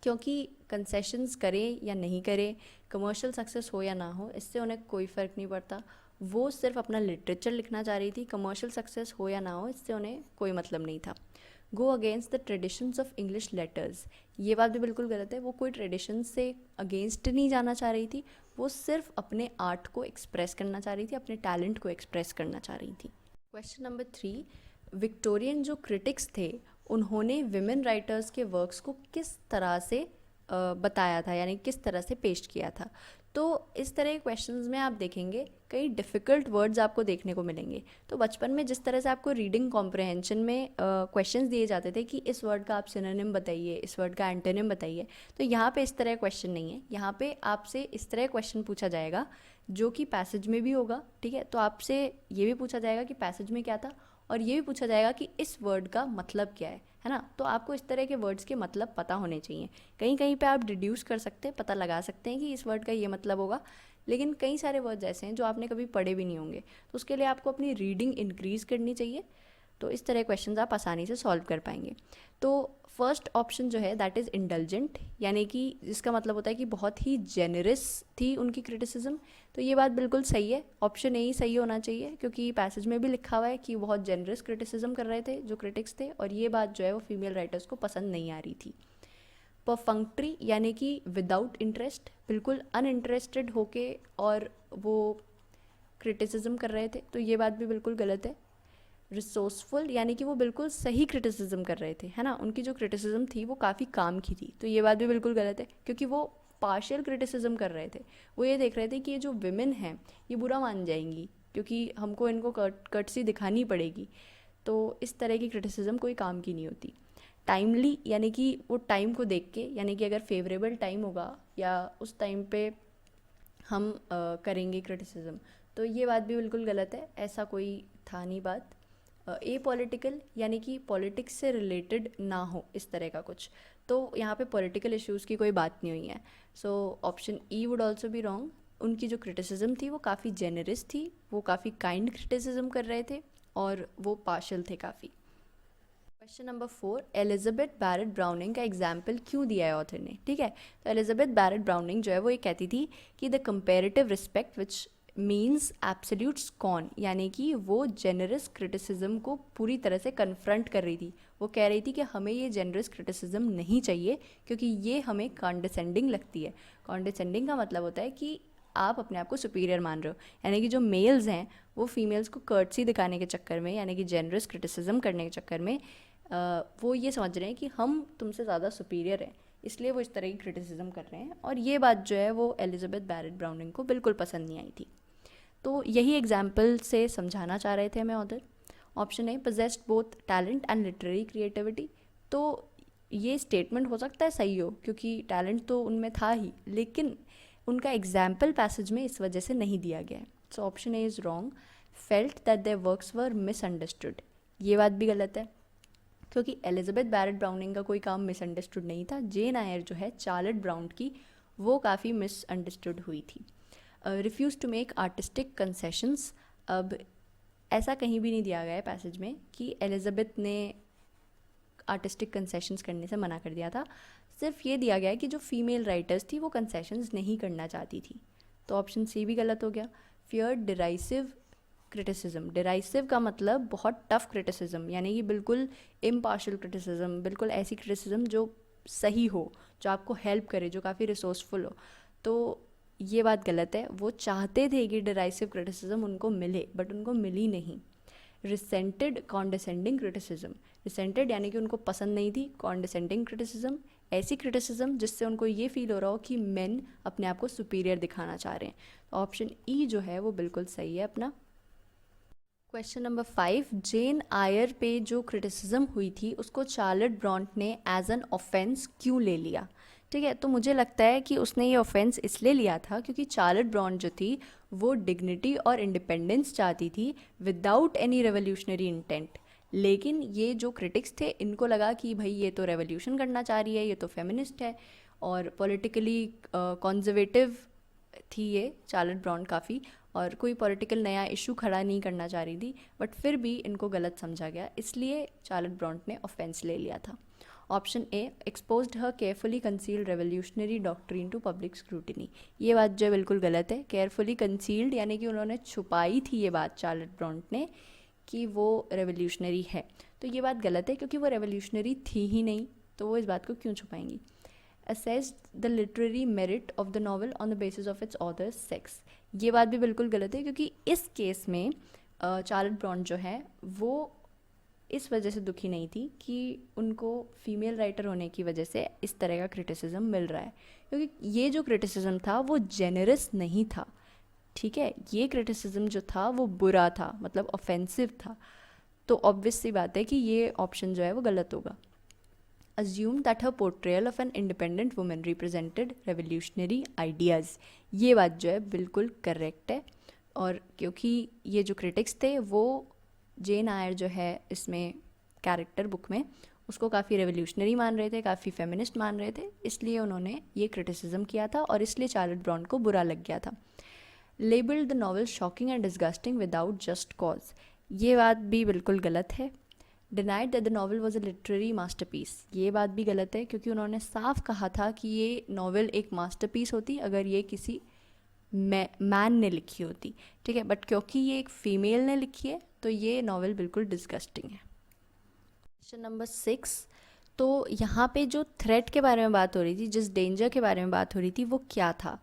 क्योंकि कंसेशंस करें या नहीं करें, कमर्शियल सक्सेस हो या ना हो, इससे उन्हें कोई फ़र्क नहीं पड़ता। वो सिर्फ अपना लिटरेचर लिखना चाह रही थी, कमर्शियल सक्सेस हो या ना हो इससे उन्हें कोई मतलब नहीं था। Go against the traditions of English letters, ये बात भी बिल्कुल गलत है, वो कोई ट्रेडिशन से अगेंस्ट नहीं जाना चाह रही थी, वो सिर्फ अपने आर्ट को एक्सप्रेस करना चाह रही थी, अपने टैलेंट को एक्सप्रेस करना चाह रही थी। क्वेश्चन नंबर 3, विक्टोरियन जो क्रिटिक्स थे उन्होंने विमेन राइटर्स के वर्क्स को किस तरह से बताया था, यानी किस तरह से पेश किया था। तो इस तरह के क्वेश्चंस में आप देखेंगे कई डिफ़िकल्ट वर्ड्स आपको देखने को मिलेंगे। तो बचपन में जिस तरह से आपको रीडिंग कॉम्प्रहेंशन में क्वेश्चंस दिए जाते थे कि इस वर्ड का आप सिनोनिम बताइए, इस वर्ड का एंटोनिम बताइए, तो यहाँ पे इस तरह क्वेश्चन नहीं है। यहाँ पे आपसे इस तरह क्वेश्चन पूछा जाएगा जो कि पैसेज में भी होगा, ठीक है। तो आपसे ये भी पूछा जाएगा कि पैसेज में क्या था, और ये भी पूछा जाएगा कि इस वर्ड का मतलब क्या है ना। तो आपको इस तरह के वर्ड्स के मतलब पता होने चाहिए। कहीं कहीं पे आप डिड्यूस कर सकते हैं, पता लगा सकते हैं कि इस वर्ड का ये मतलब होगा, लेकिन कई सारे वर्ड्स ऐसे हैं जो आपने कभी पढ़े भी नहीं होंगे, तो उसके लिए आपको अपनी रीडिंग इंक्रीज़ करनी चाहिए। तो इस तरह क्वेश्चंस आप आसानी से सॉल्व कर पाएंगे। तो फर्स्ट ऑप्शन जो है दैट इज़ इंडल्जेंट, यानी कि जिसका मतलब होता है कि बहुत ही जेनरस थी उनकी क्रिटिसिज्म। तो ये बात बिल्कुल सही है, ऑप्शन ए ही सही होना चाहिए, क्योंकि पैसेज में भी लिखा हुआ है कि बहुत जेनरस क्रिटिसिज्म कर रहे थे जो क्रिटिक्स थे, और ये बात जो है वो फीमेल राइटर्स को पसंद नहीं आ रही थी। परफंक्ट्री यानी कि विदाउट इंटरेस्ट, बिल्कुल अनइंटरेस्टेड होके और वो क्रिटिसिज्म कर रहे थे, तो ये बात भी बिल्कुल गलत है। रिसोर्सफुल यानी कि वो बिल्कुल सही क्रिटिसिज्म कर रहे थे, है ना, उनकी जो क्रिटिसिज्म थी वो काफ़ी काम की थी, तो ये बात भी बिल्कुल गलत है, क्योंकि वो पार्शियल क्रिटिसिज्म कर रहे थे। वो ये देख रहे थे कि ये जो विमेन हैं ये बुरा मान जाएंगी, क्योंकि हमको इनको कर्टसी दिखानी पड़ेगी, तो इस तरह की क्रिटिसिज्म कोई काम की नहीं होती। टाइमली यानी कि वो टाइम को देख के, यानी कि अगर फेवरेबल टाइम होगा या उस टाइम पे हम करेंगे क्रिटिसिज्म, तो ये बात भी बिल्कुल गलत है, ऐसा कोई था नहीं बात। ए पॉलिटिकल यानी कि पॉलिटिक्स से रिलेटेड ना हो, इस तरह का कुछ। तो यहाँ पे पॉलिटिकल इश्यूज़ की कोई बात नहीं हुई है। So option E would also be wrong. उनकी जो क्रिटिसिज्म थी वो काफ़ी जेनरस थी, वो काफ़ी काइंड क्रिटिसिज्म कर रहे थे और वो पार्शल थे काफ़ी। Question number 4, Elizabeth Barrett Browning का एग्जाम्पल क्यों दिया है ऑथर ने? ठीक है, तो एलिजाबेथ बैरेट ब्राउनिंग जो है वो ये कहती थी कि the comparative respect which means absolute scorn, यानी कि वो जेनरस क्रिटिसिज्म को पूरी तरह से कन्फ्रंट कर रही थी। वो कह रही थी कि हमें ये जेनरस क्रिटिसिज्म नहीं चाहिए क्योंकि ये हमें कॉन्डिसेंडिंग लगती है। कॉन्डिसेंडिंग का मतलब होता है कि आप अपने आप को सुपीरियर मान रहे हो, यानी कि जो मेल्स हैं वो फीमेल्स को कर्टसी दिखाने के चक्कर में, यानी कि जेनरस क्रिटिसिज्म करने के चक्कर में वो ये समझ रहे हैं कि हम तुमसे ज़्यादा सुपीरियर हैं, इसलिए वो इस तरह की क्रिटिसिज्म कर रहे हैं। और ये बात जो है वो एलिजाबेथ बैरेट ब्राउनिंग को बिल्कुल पसंद नहीं आई थी। तो यही एग्जाम्पल से समझाना चाह रहे थे हमें author. Option A, possessed both talent and literary creativity. तो ये स्टेटमेंट हो सकता है सही हो क्योंकि टैलेंट तो उनमें था ही, लेकिन उनका एग्जाम्पल पैसेज में इस वजह से नहीं दिया गया है। So option A is wrong. Felt that their works were misunderstood, ये बात भी गलत है क्योंकि एलिजाबेथ बैरेट ब्राउनिंग का कोई काम मिसअंडरस्टूड नहीं था। जेन आयर जो है चार्लेट ब्राउन की, वो काफ़ी मिसअंडरस्टूड हुई थी। Refuse to make artistic concessions, अब ऐसा कहीं भी नहीं दिया गया है पैसेज में कि एलिजाबेथ ने आर्टिस्टिक कंसेशंस करने से मना कर दिया था। सिर्फ ये दिया गया है कि जो फीमेल राइटर्स थी वो कंसेशंस नहीं करना चाहती थी। तो ऑप्शन सी भी गलत हो गया। फियर डिराइसिव क्रिटिसिज्म, डिराइसिव का मतलब बहुत टफ क्रिटिसिज्म, यानी कि बिल्कुल इम्पार्शियल क्रिटिसिज्म, बिल्कुल ऐसी क्रिटिसिज्म जो सही हो, जो आपको हेल्प करे, जो काफ़ी रिसोर्सफुल हो। तो ये बात गलत है। वो चाहते थे कि डिराइसिव क्रिटिसिज्म उनको मिले बट उनको मिली नहीं। रिसेंटेड कॉन्डिसेंडिंग क्रिटिसिज्म, रिसेंटेड यानी कि उनको पसंद नहीं थी, कॉन्डिसेंडिंग क्रिटिसिज्म ऐसी क्रिटिसिज्म जिससे उनको ये फील हो रहा हो कि मेन अपने आप को सुपीरियर दिखाना चाह रहे हैं। तो ऑप्शन ई जो है वो बिल्कुल सही है अपना। क्वेश्चन नंबर 5, जेन आयर पे जो क्रिटिसिज्म हुई थी उसको चार्लेट ब्रॉन्ट ने एज एन ऑफेंस क्यों ले लिया? ठीक है, तो मुझे लगता है कि उसने ये ऑफेंस इसलिए लिया था क्योंकि चार्लेट ब्रॉन्ट जो थी वो डिग्निटी और इंडिपेंडेंस चाहती थी विदाउट एनी रेवोल्यूशनरी इंटेंट। लेकिन ये जो क्रिटिक्स थे इनको लगा कि भाई ये तो रेवोल्यूशन करना चाह रही है, ये तो फेमिनिस्ट है और पॉलिटिकली कंजर्वेटिव थी ये चार्लेट ब्रॉन्ट काफ़ी, और कोई पॉलिटिकल नया इशू खड़ा नहीं करना चाह रही थी, बट फिर भी इनको गलत समझा गया, इसलिए चार्लेट ब्रॉन्ट ने ऑफेंस ले लिया था। Option A, exposed her carefully concealed revolutionary doctrine to public scrutiny, ये बात जो है बिल्कुल गलत है। केयरफुली कंसील्ड यानी कि उन्होंने छुपाई थी ये बात चार्लेट ब्रॉन्ट ने कि वो रेवोल्यूशनरी है, तो ये बात गलत है क्योंकि वो रेवोल्यूशनरी थी ही नहीं, तो वो इस बात को क्यों छुपाएंगी। assessed the literary merit of the novel on the basis of its author's sex, ये बात भी बिल्कुल गलत है क्योंकि इस केस में चार्लेट ब्रॉन्ट जो है वो इस वजह से दुखी नहीं थी कि उनको फीमेल राइटर होने की वजह से इस तरह का क्रिटिसिज्म मिल रहा है, क्योंकि ये जो क्रिटिसिज्म था वो जेनरस नहीं था। ठीक है, ये क्रिटिसिज्म जो था वो बुरा था, मतलब ऑफेंसिव था। तो ऑब्वियस सी बात है कि ये ऑप्शन जो है वो गलत होगा। assume that her portrayal of an independent woman represented revolutionary ideas, ये बात जो है बिल्कुल करेक्ट है। और क्योंकि ये जो क्रिटिक्स थे वो जेन आयर जो है इसमें कैरेक्टर बुक में उसको काफ़ी रेवोल्यूशनरी मान रहे थे, काफ़ी फेमिनिस्ट मान रहे थे, इसलिए उन्होंने ये क्रिटिसिज्म किया था और इसलिए चार्लेट ब्रॉन्ट को बुरा लग गया था। Labelled the novel shocking and disgusting without just cause, ये बात भी बिल्कुल गलत है। Denied that the novel was a literary masterpiece, ये बात भी गलत है क्योंकि उन्होंने साफ कहा था कि ये नॉवल एक मास्टरपीस होती अगर ये किसी मैन ने लिखी होती। ठीक है, बट क्योंकि ये एक फीमेल ने लिखी है तो ये नॉवल बिल्कुल डिस्गस्टिंग है। क्वेश्चन नंबर 6, तो यहाँ पे जो थ्रेट के बारे में बात हो रही थी, जिस डेंजर के बारे में बात हो रही थी, वो क्या था?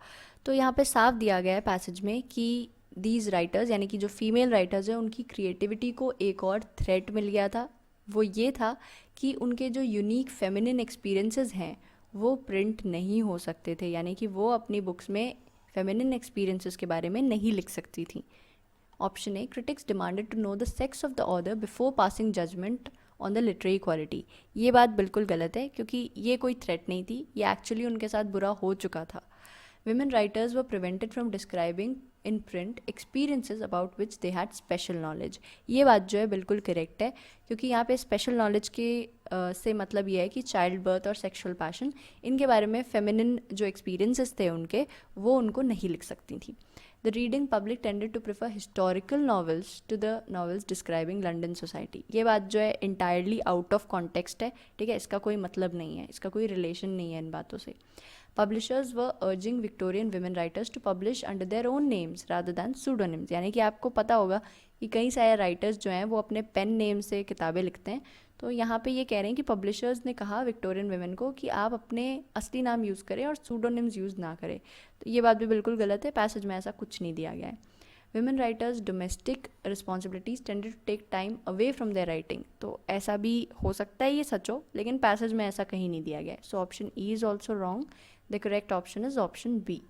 तो यहाँ पे साफ दिया गया है पैसेज में कि दीज राइटर्स यानी कि जो फीमेल राइटर्स हैं उनकी क्रिएटिविटी को एक और थ्रेट मिल गया था। वो ये था कि उनके जो यूनिक फेमिनिन एक्सपीरियंसेस हैं वो प्रिंट नहीं हो सकते थे, यानी कि वो अपनी बुक्स में फेमिनिन एक्सपीरियंसेस के बारे में नहीं लिख सकती थी। Option A, critics demanded to know the sex of the author before passing judgment on the literary quality, ये बात बिल्कुल गलत है क्योंकि ये कोई थ्रेट नहीं थी, ये एक्चुअली उनके साथ बुरा हो चुका था। Women writers were prevented from describing in print experiences about which they had special knowledge. ये बात जो है बिल्कुल करेक्ट है, क्योंकि यहाँ पे स्पेशल नॉलेज के से मतलब ये है कि चाइल्ड बर्थ और सेक्सुअल पैशन, इनके बारे में फेमिनिन जो एक्सपीरियंसेस थे उनके, वो उनको नहीं लिख सकती थी। The reading public tended to prefer historical novels to the novels describing London society। ये बात जो है entirely out of context है, ठीक है, इसका कोई मतलब नहीं है, इसका कोई रिलेशन नहीं है इन बातों से। Publishers were urging Victorian women writers to publish under their own names rather than pseudonyms। यानी कि आपको पता होगा कि कई सारे राइटर्स जो हैं वो अपने पेन नेम से किताबें लिखते हैं, तो यहाँ पे ये कह रहे हैं कि पब्लिशर्स ने कहा विक्टोरियन वुमेन को कि आप अपने असली नाम यूज़ करें और सूडोनिम्स यूज़ ना करें। तो ये बात भी बिल्कुल गलत है, पैसेज में ऐसा कुछ नहीं दिया गया है। Women writers domestic responsibilities tended to take time away from their writing. तो ऐसा भी हो सकता है ये सच हो, लेकिन पैसेज में ऐसा कहीं नहीं दिया गया है। So option E is also wrong. The correct option is option B.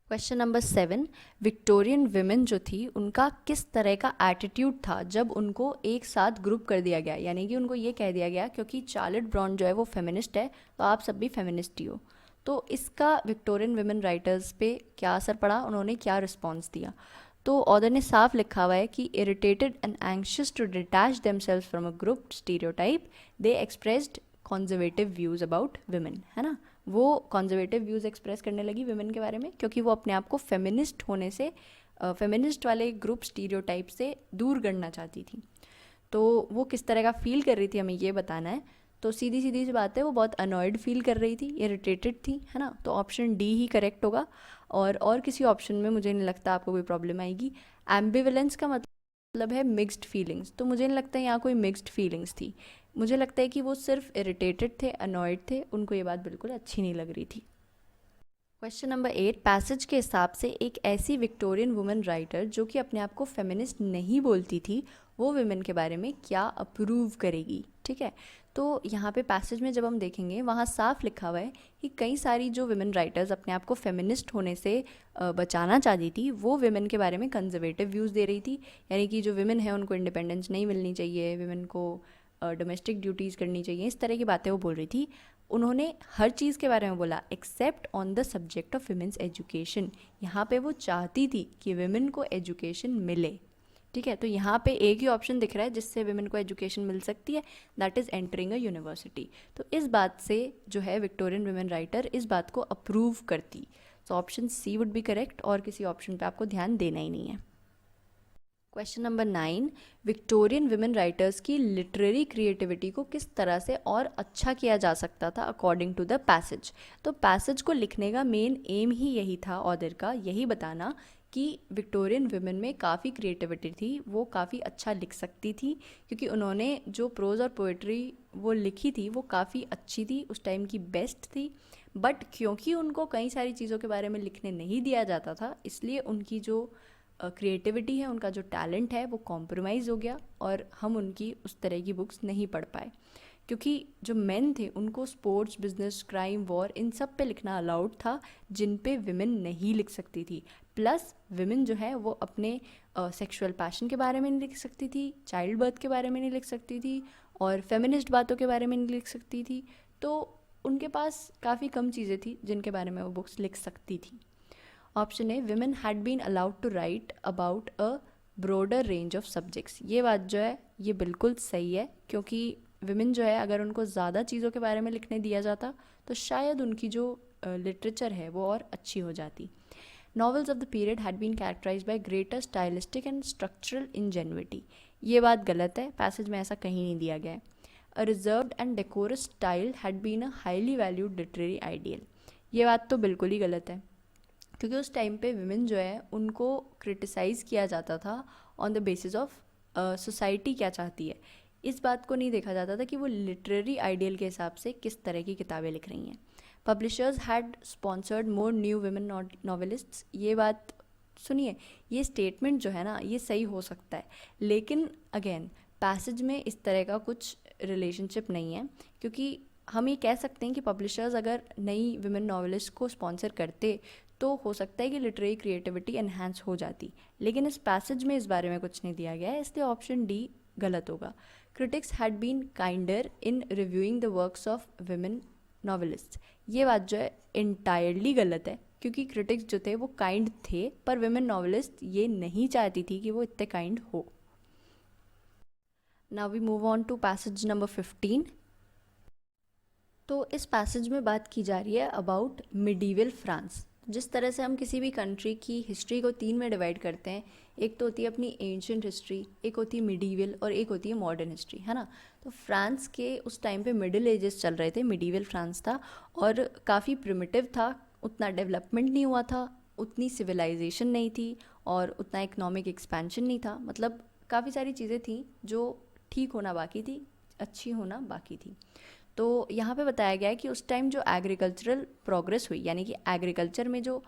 Question number 7, Victorian women जो थी उनका किस तरह का एटीट्यूड था जब उनको एक साथ ग्रुप कर दिया गया, यानी कि उनको ये कह दिया गया क्योंकि चार्लेट ब्राउन जो है वो फेमिनिस्ट है तो आप सब भी फेमिनिस्ट ही हो। तो इसका विक्टोरियन विमेन राइटर्स पे क्या असर पड़ा, उन्होंने क्या रिस्पॉन्स दिया? तो ऑथर ने साफ लिखा हुआ है कि irritated and anxious to detach themselves from a group stereotype they expressed conservative views about women, है ना। वो कॉन्जर्वेटिव व्यूज़ एक्सप्रेस करने लगी विमेन के बारे में क्योंकि वो अपने आप को फेमिनिस्ट होने से, फेमिनिस्ट वाले ग्रुप स्टीरियोटाइप से दूर करना चाहती थी। तो वो किस तरह का फील कर रही थी हमें ये बताना है। तो सीधी सीधी सी बात है, वो बहुत अनॉयड फील कर रही थी, इरिटेटेड थी, है ना। तो ऑप्शन डी ही करेक्ट होगा, और किसी ऑप्शन में मुझे नहीं लगता आपको कोई प्रॉब्लम आएगी। एम्बिवेलेंस का मतलब है मिक्स्ड फीलिंग्स, तो मुझे नहीं लगता यहाँ कोई मिक्स्ड फीलिंग्स थी। मुझे लगता है कि वो सिर्फ इरिटेटेड थे, अनॉयड थे, उनको ये बात बिल्कुल अच्छी नहीं लग रही थी। क्वेश्चन नंबर 8, पैसेज के हिसाब से एक ऐसी विक्टोरियन वुमेन राइटर जो कि अपने आप को फेमिनिस्ट नहीं बोलती थी, वो विमेन के बारे में क्या अप्रूव करेगी, ठीक है। तो यहाँ पे पैसेज में जब हम देखेंगे वहाँ साफ लिखा हुआ है कि कई सारी जो विमेन राइटर्स अपने आप को फेमिनिस्ट होने से बचाना चाहती थी, वो विमेन के बारे में कंजर्वेटिव व्यूज़ दे रही थी। यानी कि जो विमेन है उनको इंडिपेंडेंस नहीं मिलनी चाहिए, विमेन को डोमेस्टिक ड्यूटीज़ करनी चाहिए, इस तरह की बातें वो बोल रही थी। उन्होंने हर चीज़ के बारे में बोला except on the subject of women's education. यहाँ पे वो चाहती थी कि विमेन को एजुकेशन मिले, ठीक है। तो यहाँ पे एक ही ऑप्शन दिख रहा है जिससे विमेन को एजुकेशन मिल सकती है, that is entering a university. तो इस बात से जो है विक्टोरियन विमेन राइटर इस बात को अप्रूव करती। So option C would be correct, और किसी ऑप्शन पे आपको ध्यान देना ही नहीं है। Question number 9, Victorian women writers की लिटरेरी क्रिएटिविटी को किस तरह से और अच्छा किया जा सकता था अकॉर्डिंग टू द पैसेज। तो पैसेज को लिखने का मेन एम ही यही था ऑथर का, यही बताना कि विक्टोरियन विमेन में काफ़ी क्रिएटिविटी थी, वो काफ़ी अच्छा लिख सकती थी, क्योंकि उन्होंने जो प्रोज और पोइट्री वो लिखी थी वो काफ़ी अच्छी थी, उस टाइम की बेस्ट थी। बट क्योंकि उनको कई सारी चीज़ों के बारे में लिखने नहीं दिया जाता था, इसलिए उनकी जो क्रिएटिविटी है, उनका जो टैलेंट है वो कॉम्प्रोमाइज़ हो गया और हम उनकी उस तरह की बुक्स नहीं पढ़ पाए। क्योंकि जो मेन थे उनको स्पोर्ट्स, बिजनेस, क्राइम, वॉर, इन सब पे लिखना अलाउड था जिन पे विमेन नहीं लिख सकती थी। प्लस विमेन जो है वो अपने सेक्सुअल पैशन के बारे में नहीं लिख सकती थी, चाइल्ड बर्थ के बारे में नहीं लिख सकती थी, और फेमिनिस्ट बातों के बारे में नहीं लिख सकती थी। तो उनके पास काफ़ी कम चीज़ें थी जिनके बारे में वो बुक्स लिख सकती थी। Option A, women had been allowed to write about a broader range of subjects. ये बात जो है ये बिल्कुल सही है, क्योंकि विमेन जो है अगर उनको ज़्यादा चीज़ों के बारे में लिखने दिया जाता तो शायद उनकी जो लिटरेचर है वो और अच्छी हो जाती। Novels of the period had been characterised by greater stylistic and structural ingenuity. ये बात गलत है, पैसेज में ऐसा कहीं नहीं दिया गया है। A reserved and decorous style had been a highly valued literary ideal. ये बात तो बिल्कुल ही गलत है, क्योंकि उस टाइम पे विमेन जो है उनको क्रिटिसाइज़ किया जाता था on the basis of society क्या चाहती है। इस बात को नहीं देखा जाता था कि वो लिटरेरी आइडियल के हिसाब से किस तरह की किताबें लिख रही हैं। Publishers had sponsored more new women novelists. ये बात सुनिए, ये स्टेटमेंट जो है ना ये सही हो सकता है, लेकिन अगेन पैसेज में इस तरह का कुछ रिलेशनशिप नहीं है, क्योंकि हम ये कह सकते हैं कि पब्लिशर्स अगर नई विमेन नॉवेलिस्ट को स्पॉन्सर करते तो हो सकता है कि लिटरेरी क्रिएटिविटी एनहांस हो जाती, लेकिन इस पैसेज में इस बारे में कुछ नहीं दिया गया है, इसलिए ऑप्शन डी गलत होगा। Critics had been kinder in reviewing the works of women novelist. ये बात जो है इंटायरली गलत है, क्योंकि क्रिटिक्स जो थे वो काइंड थे, पर विमेन नॉवेलिस्ट ये नहीं चाहती थी कि वो इतने काइंड हो। Now we move on to passage number 15। तो इस पैसेज में बात की जा रही है अबाउट मिडीवल फ्रांस। जिस तरह से हम किसी भी कंट्री की हिस्ट्री को 3 में डिवाइड करते हैं, एक तो होती है अपनी एंशियंट हिस्ट्री, एक होती है मिडीवल और एक होती है मॉडर्न हिस्ट्री, है ना। तो फ्रांस के उस टाइम पे मिडिल एजेस चल रहे थे, मिडीवल फ्रांस था और काफ़ी प्रिमिटिव था, उतना डेवलपमेंट नहीं हुआ था, उतनी सिविलाइजेशन नहीं थी और उतना इकोनॉमिक एक्सपेंशन नहीं था। मतलब काफ़ी सारी चीज़ें थी जो ठीक होना बाकी थी, अच्छी होना बाकी थी। तो यहाँ पे बताया गया है कि उस टाइम जो एग्रीकल्चरल प्रोग्रेस हुई, यानी कि एग्रीकल्चर में जो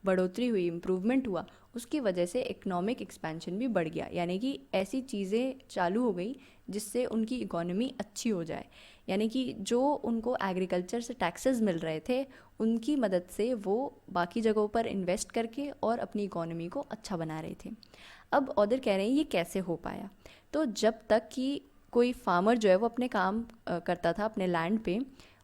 बढ़ोतरी हुई, इम्प्रूवमेंट हुआ, उसकी वजह से इकोनॉमिक एक्सपेंशन भी बढ़ गया। यानी कि ऐसी चीज़ें चालू हो गई जिससे उनकी इकोनॉमी अच्छी हो जाए। यानी कि जो उनको एग्रीकल्चर से टैक्सेस मिल रहे थे, उनकी मदद से वो बाकी जगहों पर इन्वेस्ट करके और अपनी इकोनॉमी को अच्छा बना रहे थे। अब ऑथर कह रहे हैं ये कैसे हो पाया। तो जब तक कि कोई फार्मर जो है वो अपने काम करता था अपने लैंड पे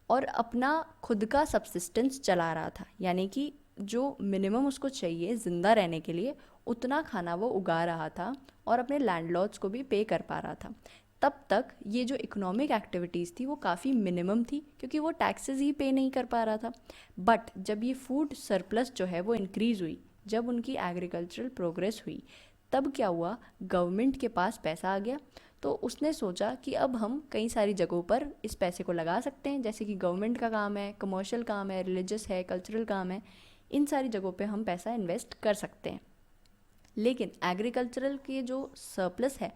और अपना खुद का सब्सिस्टेंस चला रहा था, यानी कि जो मिनिमम उसको चाहिए ज़िंदा रहने के लिए उतना खाना वो उगा रहा था और अपने लैंडलॉर्ड्स को भी पे कर पा रहा था, तब तक ये जो इकोनॉमिक एक्टिविटीज़ थी वो काफ़ी मिनिमम थी, क्योंकि वो टैक्सेस ही पे नहीं कर पा रहा था। बट जब ये फूड सरप्लस जो है वो इंक्रीज़ हुई, जब उनकी एग्रीकल्चरल प्रोग्रेस हुई, तब क्या हुआ, गवर्नमेंट के पास पैसा आ गया। तो उसने सोचा कि अब हम कई सारी जगहों पर इस पैसे को लगा सकते हैं, जैसे कि गवर्नमेंट का काम है, कमर्शियल काम है, रिलीजियस है, कल्चरल काम है, इन सारी जगहों पे हम पैसा इन्वेस्ट कर सकते हैं। लेकिन एग्रीकल्चरल के जो सरप्लस है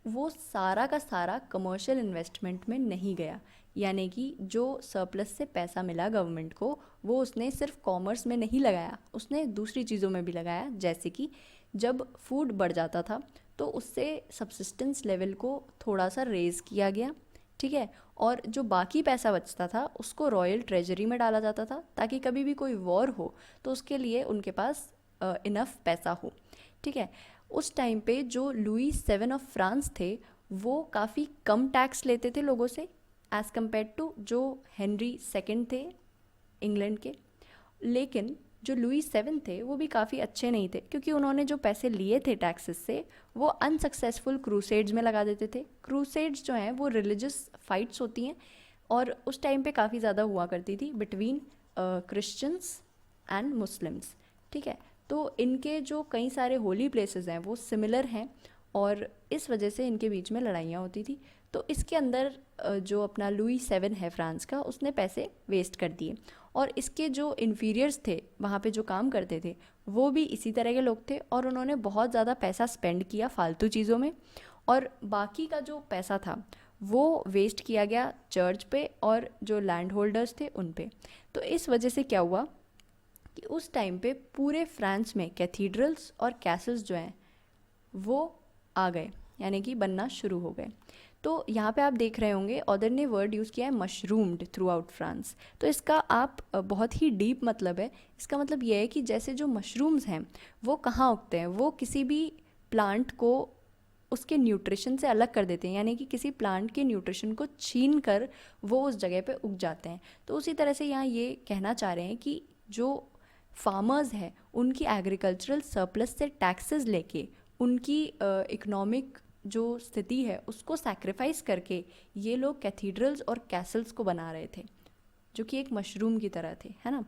वो सारा का सारा कमर्शियल इन्वेस्टमेंट में नहीं गया। यानी कि जो सरप्लस से पैसा मिला गवर्नमेंट को, वो उसने सिर्फ कॉमर्स में नहीं लगाया, उसने दूसरी चीज़ों में भी लगाया। जैसे कि जब फूड बढ़ जाता था तो उससे सब्सिस्टेंस लेवल को थोड़ा सा रेज़ किया गया, ठीक है। और जो बाकी पैसा बचता था उसको रॉयल ट्रेजरी में डाला जाता था, ताकि कभी भी कोई वॉर हो तो उसके लिए उनके पास इनफ पैसा हो, ठीक है। उस टाइम पे जो लुई 7 ऑफ फ्रांस थे वो काफ़ी कम टैक्स लेते थे लोगों से, एज़ कम्पेयर टू जो हेनरी सेकंड थे इंग्लैंड के। लेकिन जो लुई 7 थे वो भी काफ़ी अच्छे नहीं थे, क्योंकि उन्होंने जो पैसे लिए थे टैक्सेस से वो अनसक्सेसफुल क्रूसेड्स में लगा देते थे। क्रूसेड्स जो हैं वो रिलीजियस फाइट्स होती हैं और उस टाइम पे काफ़ी ज़्यादा हुआ करती थी बिटवीन क्रिश्चियंस एंड मुस्लिम्स, ठीक है। तो इनके जो कई सारे होली प्लेसेस हैं वो सिमिलर हैं और इस वजह से इनके बीच में लड़ाइयाँ होती थी। तो इसके अंदर जो अपना लुई 7 है फ्रांस का, उसने पैसे वेस्ट कर दिए और इसके जो इन्फीरियर्स थे वहाँ पे जो काम करते थे वो भी इसी तरह के लोग थे और उन्होंने बहुत ज़्यादा पैसा स्पेंड किया फालतू चीज़ों में और बाकी का जो पैसा था वो वेस्ट किया गया चर्च पे और जो लैंड होल्डर्स थे उन पे। तो इस वजह से क्या हुआ कि उस टाइम पे पूरे फ्रांस में कैथीड्रल्स और कैसल्स जो हैं वो आ गए, यानी कि बनना शुरू हो गए। तो यहाँ पे आप देख रहे होंगे ऑथर ने वर्ड यूज़ किया है मशरूम्ड थ्रू आउट फ्रांस। तो इसका आप बहुत ही डीप मतलब है, इसका मतलब ये है कि जैसे जो मशरूम्स हैं वो कहाँ उगते हैं, वो किसी भी प्लांट को उसके न्यूट्रिशन से अलग कर देते हैं, यानी कि किसी प्लांट के न्यूट्रिशन को छीन कर वो उस जगह पे उग जाते हैं। तो उसी तरह से यहाँ ये कहना चाह रहे हैं कि जो फार्मर्स हैं उनकी एग्रीकल्चरल सरप्लस से टैक्सेस लेके उनकी इकोनॉमिक जो स्थिति है उसको सैक्रिफाइस करके ये लोग कैथीड्रल्स और कैसल्स को बना रहे थे, जो कि एक मशरूम की तरह थे, है ना।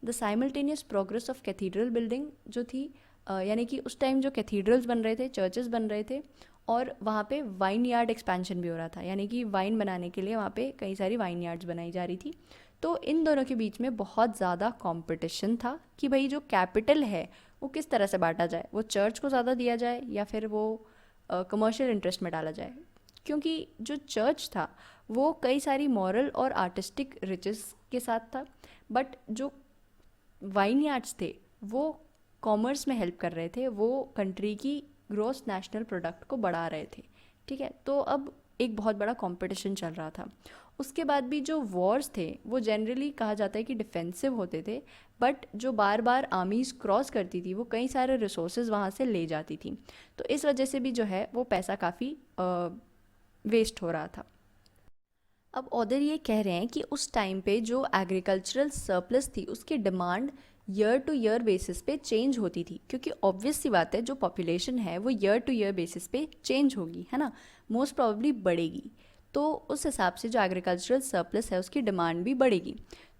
The simultaneous progress of cathedral building जो थी, यानी कि उस टाइम जो कैथीड्रल्स बन रहे थे, चर्चेस बन रहे थे और वहाँ पे वाइन यार्ड एक्सपेंशन भी हो रहा था, यानी कि वाइन बनाने के लिए वहाँ पे कई सारी वाइन यार्ड्स बनाई जा रही थी। तो इन दोनों के बीच में बहुत ज़्यादा कंपटीशन था कि भाई जो कैपिटल है वो किस तरह से बांटा जाए, वो चर्च को ज़्यादा दिया जाए या फिर वो कमर्शियल इंटरेस्ट में डाला जाए। क्योंकि जो चर्च था वो कई सारी मॉरल और आर्टिस्टिक रिचेस के साथ था, बट जो वाइन यार्ड्स थे वो कॉमर्स में हेल्प कर रहे थे, वो कंट्री की ग्रॉस नेशनल प्रोडक्ट को बढ़ा रहे थे, ठीक है। तो अब एक बहुत बड़ा कंपटीशन चल रहा था। उसके बाद भी जो वॉर्स थे वो जनरली कहा जाता है कि डिफेंसिव होते थे, बट जो बार बार आर्मीज़ क्रॉस करती थी वो कई सारे रिसोर्सेज वहाँ से ले जाती थी। तो इस वजह से भी जो है वो पैसा काफ़ी वेस्ट हो रहा था। अब ऑथर ये कह रहे हैं कि उस टाइम पे जो एग्रीकल्चरल सरप्लस थी उसकी demand year two year basis पे चेंज होती थी, क्योंकि ऑब्वियस सी बात है जो पॉपुलेशन है वो ईयर टू ईयर बेसिस पे चेंज होगी, है ना, मोस्ट प्रॉब्ली बढ़ेगी। तो उस हिसाब से जो एग्रीकल्चरल सरप्लस है उसकी डिमांड भी बढ़ेगी।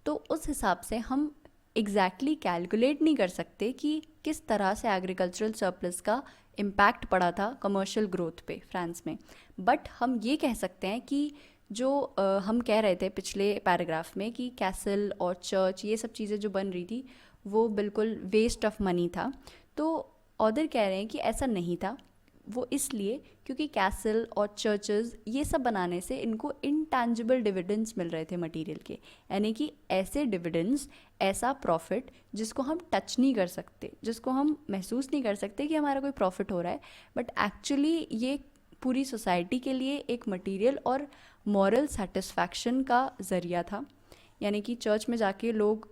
तो उस हिसाब से हम एग्जैक्टली कैलकुलेट नहीं कर सकते कि किस तरह से एग्रीकल्चरल सरप्लस का इम्पैक्ट पड़ा था कमर्शियल ग्रोथ पे फ्रांस में। बट हम ये कह सकते हैं कि जो हम कह रहे थे पिछले पैराग्राफ में कि कैसल और चर्च ये सब चीज़ें जो बन रही थी वो बिल्कुल वेस्ट ऑफ मनी था, तो ऑथर कह रहे हैं कि ऐसा नहीं था। वो इसलिए क्योंकि कैसल और चर्चेस ये सब बनाने से इनको इंटैंजिबल डिविडेंड्स मिल रहे थे मटेरियल के, यानी कि ऐसे डिविडेंड्स, ऐसा प्रॉफिट जिसको हम टच नहीं कर सकते, जिसको हम महसूस नहीं कर सकते कि हमारा कोई प्रॉफिट हो रहा है, बट एक्चुअली ये पूरी सोसाइटी के लिए एक मटेरियल और मॉरल सेटिस्फैक्शन का ज़रिया था। यानी कि चर्च में जाके लोग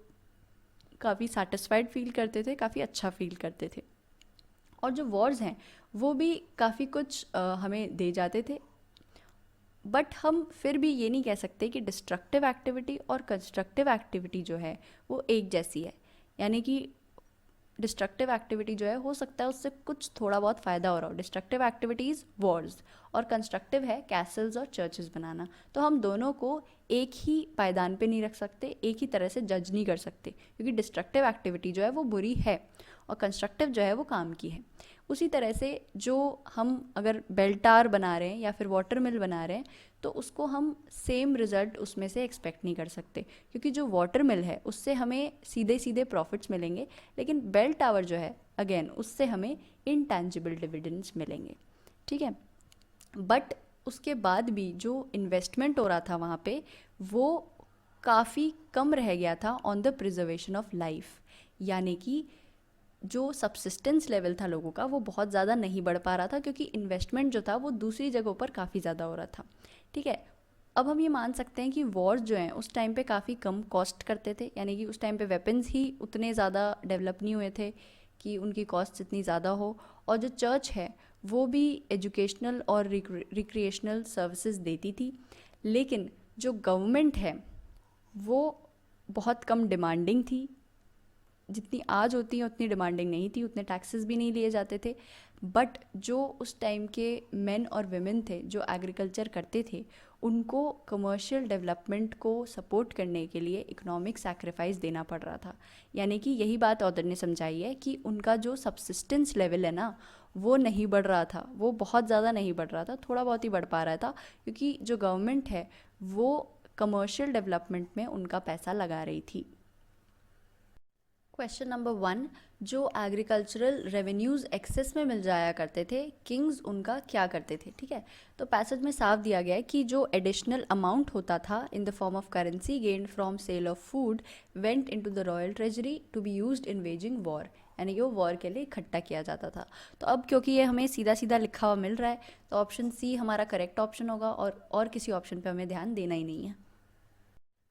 काफ़ी सेटिस्फाइड फील करते थे, काफ़ी अच्छा फील करते थे। और जो वॉर्स हैं वो भी काफ़ी कुछ हमें दे जाते थे। बट हम फिर भी ये नहीं कह सकते कि डिस्ट्रक्टिव एक्टिविटी और कंस्ट्रक्टिव एक्टिविटी जो है वो एक जैसी है। यानी कि डिस्ट्रक्टिव एक्टिविटी जो है हो सकता है उससे कुछ थोड़ा बहुत फ़ायदा हो रहा हो, डिस्ट्रक्टिव एक्टिविटीज़ वॉर्स, और कंस्ट्रक्टिव है कैसल्स और चर्चेस बनाना। तो हम दोनों को एक ही पायदान पे नहीं रख सकते, एक ही तरह से जज नहीं कर सकते, क्योंकि डिस्ट्रक्टिव एक्टिविटी जो है वो बुरी है और कंस्ट्रक्टिव जो है वो काम की है। उसी तरह से जो हम अगर बेल टावर बना रहे हैं या फिर वाटर मिल बना रहे हैं तो उसको हम सेम रिजल्ट उसमें से एक्सपेक्ट नहीं कर सकते, क्योंकि जो वाटर मिल है उससे हमें सीधे सीधे प्रॉफिट्स मिलेंगे, लेकिन बेल टावर जो है अगेन उससे हमें इनटैंजिबल डिविडेंड्स मिलेंगे। ठीक है, बट उसके बाद भी जो इन्वेस्टमेंट हो रहा था वहाँ पे वो काफ़ी कम रह गया था on the preservation of life. यानी कि जो सब्सिस्टेंस लेवल था लोगों का वो बहुत ज़्यादा नहीं बढ़ पा रहा था, क्योंकि इन्वेस्टमेंट जो था वो दूसरी जगहों पर काफ़ी ज़्यादा हो रहा था। ठीक है, अब हम ये मान सकते हैं कि वॉर्स जो हैं उस टाइम पे काफ़ी कम कॉस्ट करते थे, यानी कि उस टाइम पे वेपन्स ही उतने ज़्यादा डेवलप नहीं हुए थे कि उनकी कॉस्ट इतनी ज़्यादा हो। और जो चर्च है वो भी एजुकेशनल और रिक्रिएशनल सर्विसेज देती थी, लेकिन जो गवर्नमेंट है वो बहुत कम डिमांडिंग थी, जितनी आज होती है उतनी डिमांडिंग नहीं थी, उतने टैक्सेस भी नहीं लिए जाते थे। बट जो उस टाइम के मेन और वेमेन थे जो एग्रीकल्चर करते थे उनको कमर्शियल डेवलपमेंट को सपोर्ट करने के लिए इकोनॉमिक सैक्रिफाइस देना पड़ रहा था। यानी कि यही बात ऑथर ने समझाई है कि उनका जो सब्सिस्टेंस लेवल है ना वो नहीं बढ़ रहा था, वो बहुत ज़्यादा नहीं बढ़ रहा था, थोड़ा बहुत ही बढ़ पा रहा था, क्योंकि जो गवर्नमेंट है वो कमर्शियल डेवलपमेंट में उनका पैसा लगा रही थी। क्वेश्चन नंबर 1, जो एग्रीकल्चरल रेवेन्यूज़ एक्सेस में मिल जाया करते थे किंग्स उनका क्या करते थे। ठीक है, तो पैसेज में साफ दिया गया है कि जो एडिशनल अमाउंट होता था in the form of currency gained from sale of food went into the royal treasury to be used in waging war, यानी कि वो वॉर के लिए इकट्ठा किया जाता था। तो अब क्योंकि ये हमें सीधा सीधा लिखा हुआ मिल रहा है तो ऑप्शन सी हमारा करेक्ट ऑप्शन होगा, और किसी ऑप्शन पे हमें ध्यान देना ही नहीं है।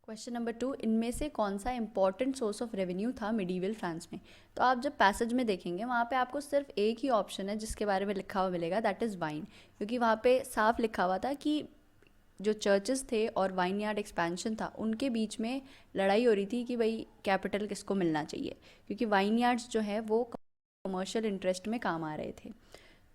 क्वेश्चन नंबर 2, इनमें से कौन सा इंपॉर्टेंट सोर्स ऑफ रेवेन्यू था मिडीवल फ्रांस में। तो आप जब पैसेज में देखेंगे वहाँ पे आपको सिर्फ एक ही ऑप्शन है जिसके बारे में लिखा हुआ मिलेगा, दैट इज़ वाइन, क्योंकि वहाँ पे साफ लिखा हुआ था कि जो चर्चेस थे और वाइन यार्ड एक्सपेंशन था उनके बीच में लड़ाई हो रही थी कि भाई कैपिटल किसको मिलना चाहिए, क्योंकि वाइन यार्ड्स जो है वो कमर्शियल इंटरेस्ट में काम आ रहे थे।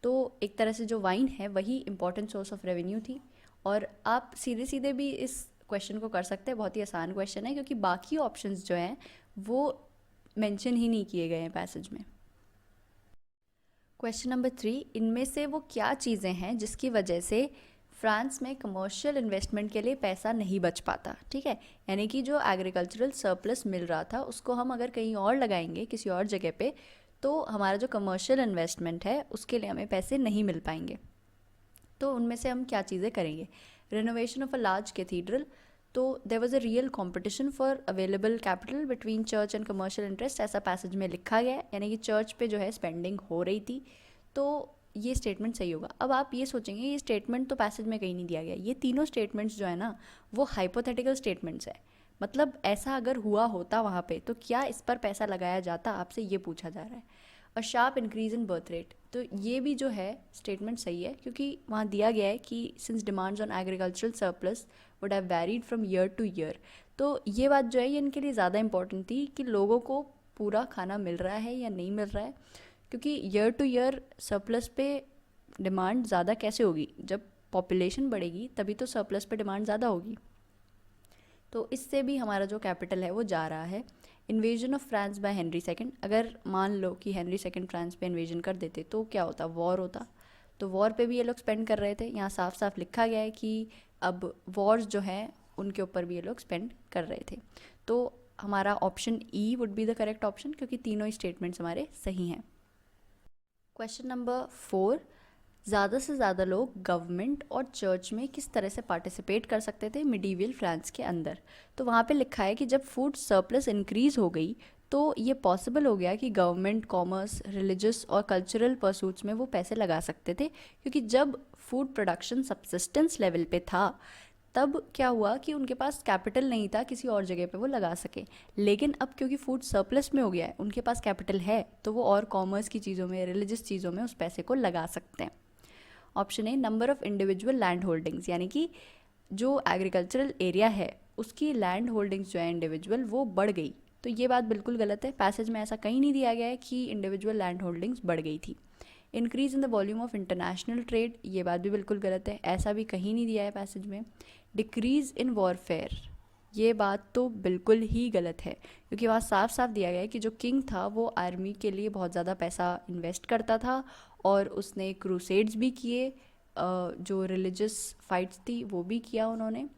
तो एक तरह से जो वाइन है वही इंपॉर्टेंट सोर्स ऑफ रेवेन्यू थी। और आप सीधे सीधे भी इस क्वेश्चन को कर सकते हैं, बहुत ही आसान क्वेश्चन है, क्योंकि बाकी ऑप्शंस जो हैं वो मेंशन ही नहीं किए गए हैं पैसेज में। क्वेश्चन नंबर 3, इनमें से वो क्या चीज़ें हैं जिसकी वजह से फ्रांस में कमर्शियल इन्वेस्टमेंट के लिए पैसा नहीं बच पाता। ठीक है, यानी कि जो एग्रीकल्चरल सरप्लस मिल रहा था उसको हम अगर कहीं और लगाएंगे किसी और जगह पे तो हमारा जो कमर्शियल इन्वेस्टमेंट है उसके लिए हमें पैसे नहीं मिल पाएंगे। तो उनमें से हम क्या चीज़ें करेंगे। Renovation of a large cathedral, तो there was a real competition for available capital between church and commercial interest, ऐसा पैसेज में लिखा गया है, यानी कि चर्च पे जो है स्पेंडिंग हो रही थी, तो ये स्टेटमेंट सही होगा। अब आप ये सोचेंगे ये स्टेटमेंट तो पैसेज में कहीं नहीं दिया गया, ये तीनों स्टेटमेंट्स जो है ना वो हाइपोथेटिकल स्टेटमेंट्स है, मतलब ऐसा अगर हुआ होता वहाँ पे तो क्या इस पर पैसा लगाया जाता, आपसे ये पूछा जा रहा है। A sharp increase in birth rate, तो ये भी जो है स्टेटमेंट सही है, क्योंकि वहाँ दिया गया है कि since demands on agricultural surplus would have varied from year two year. तो ये बात जो है ये इनके लिए ज़्यादा इंपॉर्टेंट थी कि लोगों को पूरा खाना मिल रहा है या नहीं मिल रहा है, क्योंकि ईयर टू ईयर सरप्लस पे डिमांड ज़्यादा कैसे होगी, जब पॉपुलेशन बढ़ेगी तभी तो सरप्लस पे डिमांड ज़्यादा होगी। तो इससे भी हमारा जो कैपिटल है वो जा रहा है। Invasion of France by Henry second, अगर मान लो कि हेनरी सेकंड फ्रांस पे इन्वेजन कर देते तो क्या होता, वॉर होता। तो वॉर पे भी ये लोग स्पेंड कर रहे थे, यहाँ साफ साफ लिखा गया है कि अब वॉर्स जो हैं उनके ऊपर भी ये लोग स्पेंड कर रहे थे। तो हमारा option E would be the correct option, क्योंकि तीनों ही स्टेटमेंट्स हमारे सही हैं। क्वेश्चन नंबर 4, ज़्यादा से ज़्यादा लोग गवर्नमेंट और चर्च में किस तरह से पार्टिसिपेट कर सकते थे मिडीवियल फ्रांस के अंदर। तो वहाँ पे लिखा है कि जब फूड सरप्लस इंक्रीज़ हो गई तो ये पॉसिबल हो गया कि गवर्नमेंट कॉमर्स, रिलीजियस और कल्चरल परसूट्स में वो पैसे लगा सकते थे, क्योंकि जब फूड प्रोडक्शन सबसिस्टेंस लेवल पे था तब क्या हुआ कि उनके पास कैपिटल नहीं था किसी और जगह पे वो लगा सके। लेकिन अब क्योंकि फूड सरप्लस में हो गया है, उनके पास कैपिटल है, तो वो और कॉमर्स की चीज़ों में, रिलीजियस चीज़ों में उस पैसे को लगा सकते हैं। Option A, number of individual land holdings, यानी कि जो एग्रीकल्चरल एरिया है उसकी लैंड होल्डिंग्स जो है इंडिविजुअल वो बढ़ गई। तो ये बात बिल्कुल गलत है, पैसेज में ऐसा कहीं नहीं दिया गया है कि इंडिविजुअल लैंड होल्डिंग्स बढ़ गई थी। Increase in the volume of international trade, ये बात भी बिल्कुल गलत है, ऐसा भी कहीं नहीं दिया है पैसेज में। डिक्रीज इन वॉरफेयर, ये बात तो बिल्कुल ही गलत है, क्योंकि वहाँ साफ साफ दिया गया है कि जो किंग था वो आर्मी के लिए बहुत ज़्यादा पैसा इन्वेस्ट करता था और उसने क्रूसेड्स भी किए, जो रिलीजियस फाइट्स थी वो भी किया उन्होंने।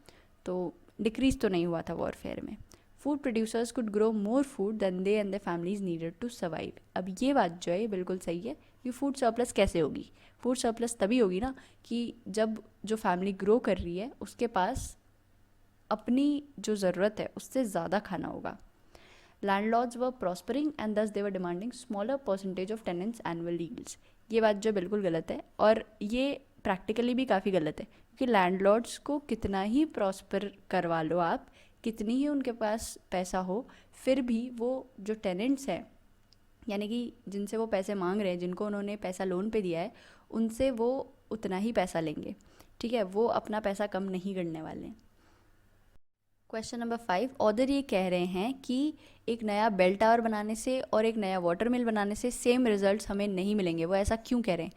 तो डिक्रीज तो नहीं हुआ था वॉरफेयर में। Food producers could grow more food than they and the families needed to survive, अब ये बात जो है ये बिल्कुल सही है। ये फूड सरप्लस कैसे होगी, फूड सरप्लस तभी होगी ना कि जब जो फैमिली ग्रो कर रही है उसके पास अपनी जो ज़रूरत है उससे ज़्यादा खाना होगा। Landlords were prospering and thus they were demanding smaller percentage of tenants annual leaves, ये बात जो बिल्कुल गलत है, और ये प्रैक्टिकली भी काफ़ी गलत है, क्योंकि लैंडलॉर्ड्स को कितना ही प्रॉस्पर करवा लो आप, कितनी ही उनके पास पैसा हो, फिर भी वो जो टेनेंट्स हैं, यानी कि जिनसे वो पैसे मांग रहे हैं, जिनको उन्होंने पैसा लोन पे दिया है, उनसे वो उतना ही पैसा लेंगे। ठीक है, वो अपना पैसा कम नहीं करने वाले हैं। क्वेश्चन नंबर 5, ऑथर ये कह रहे हैं कि एक नया बेल टावर बनाने से और एक नया वाटर मिल बनाने से सेम रिजल्ट्स हमें नहीं मिलेंगे। वो ऐसा क्यों कह रहे हैं?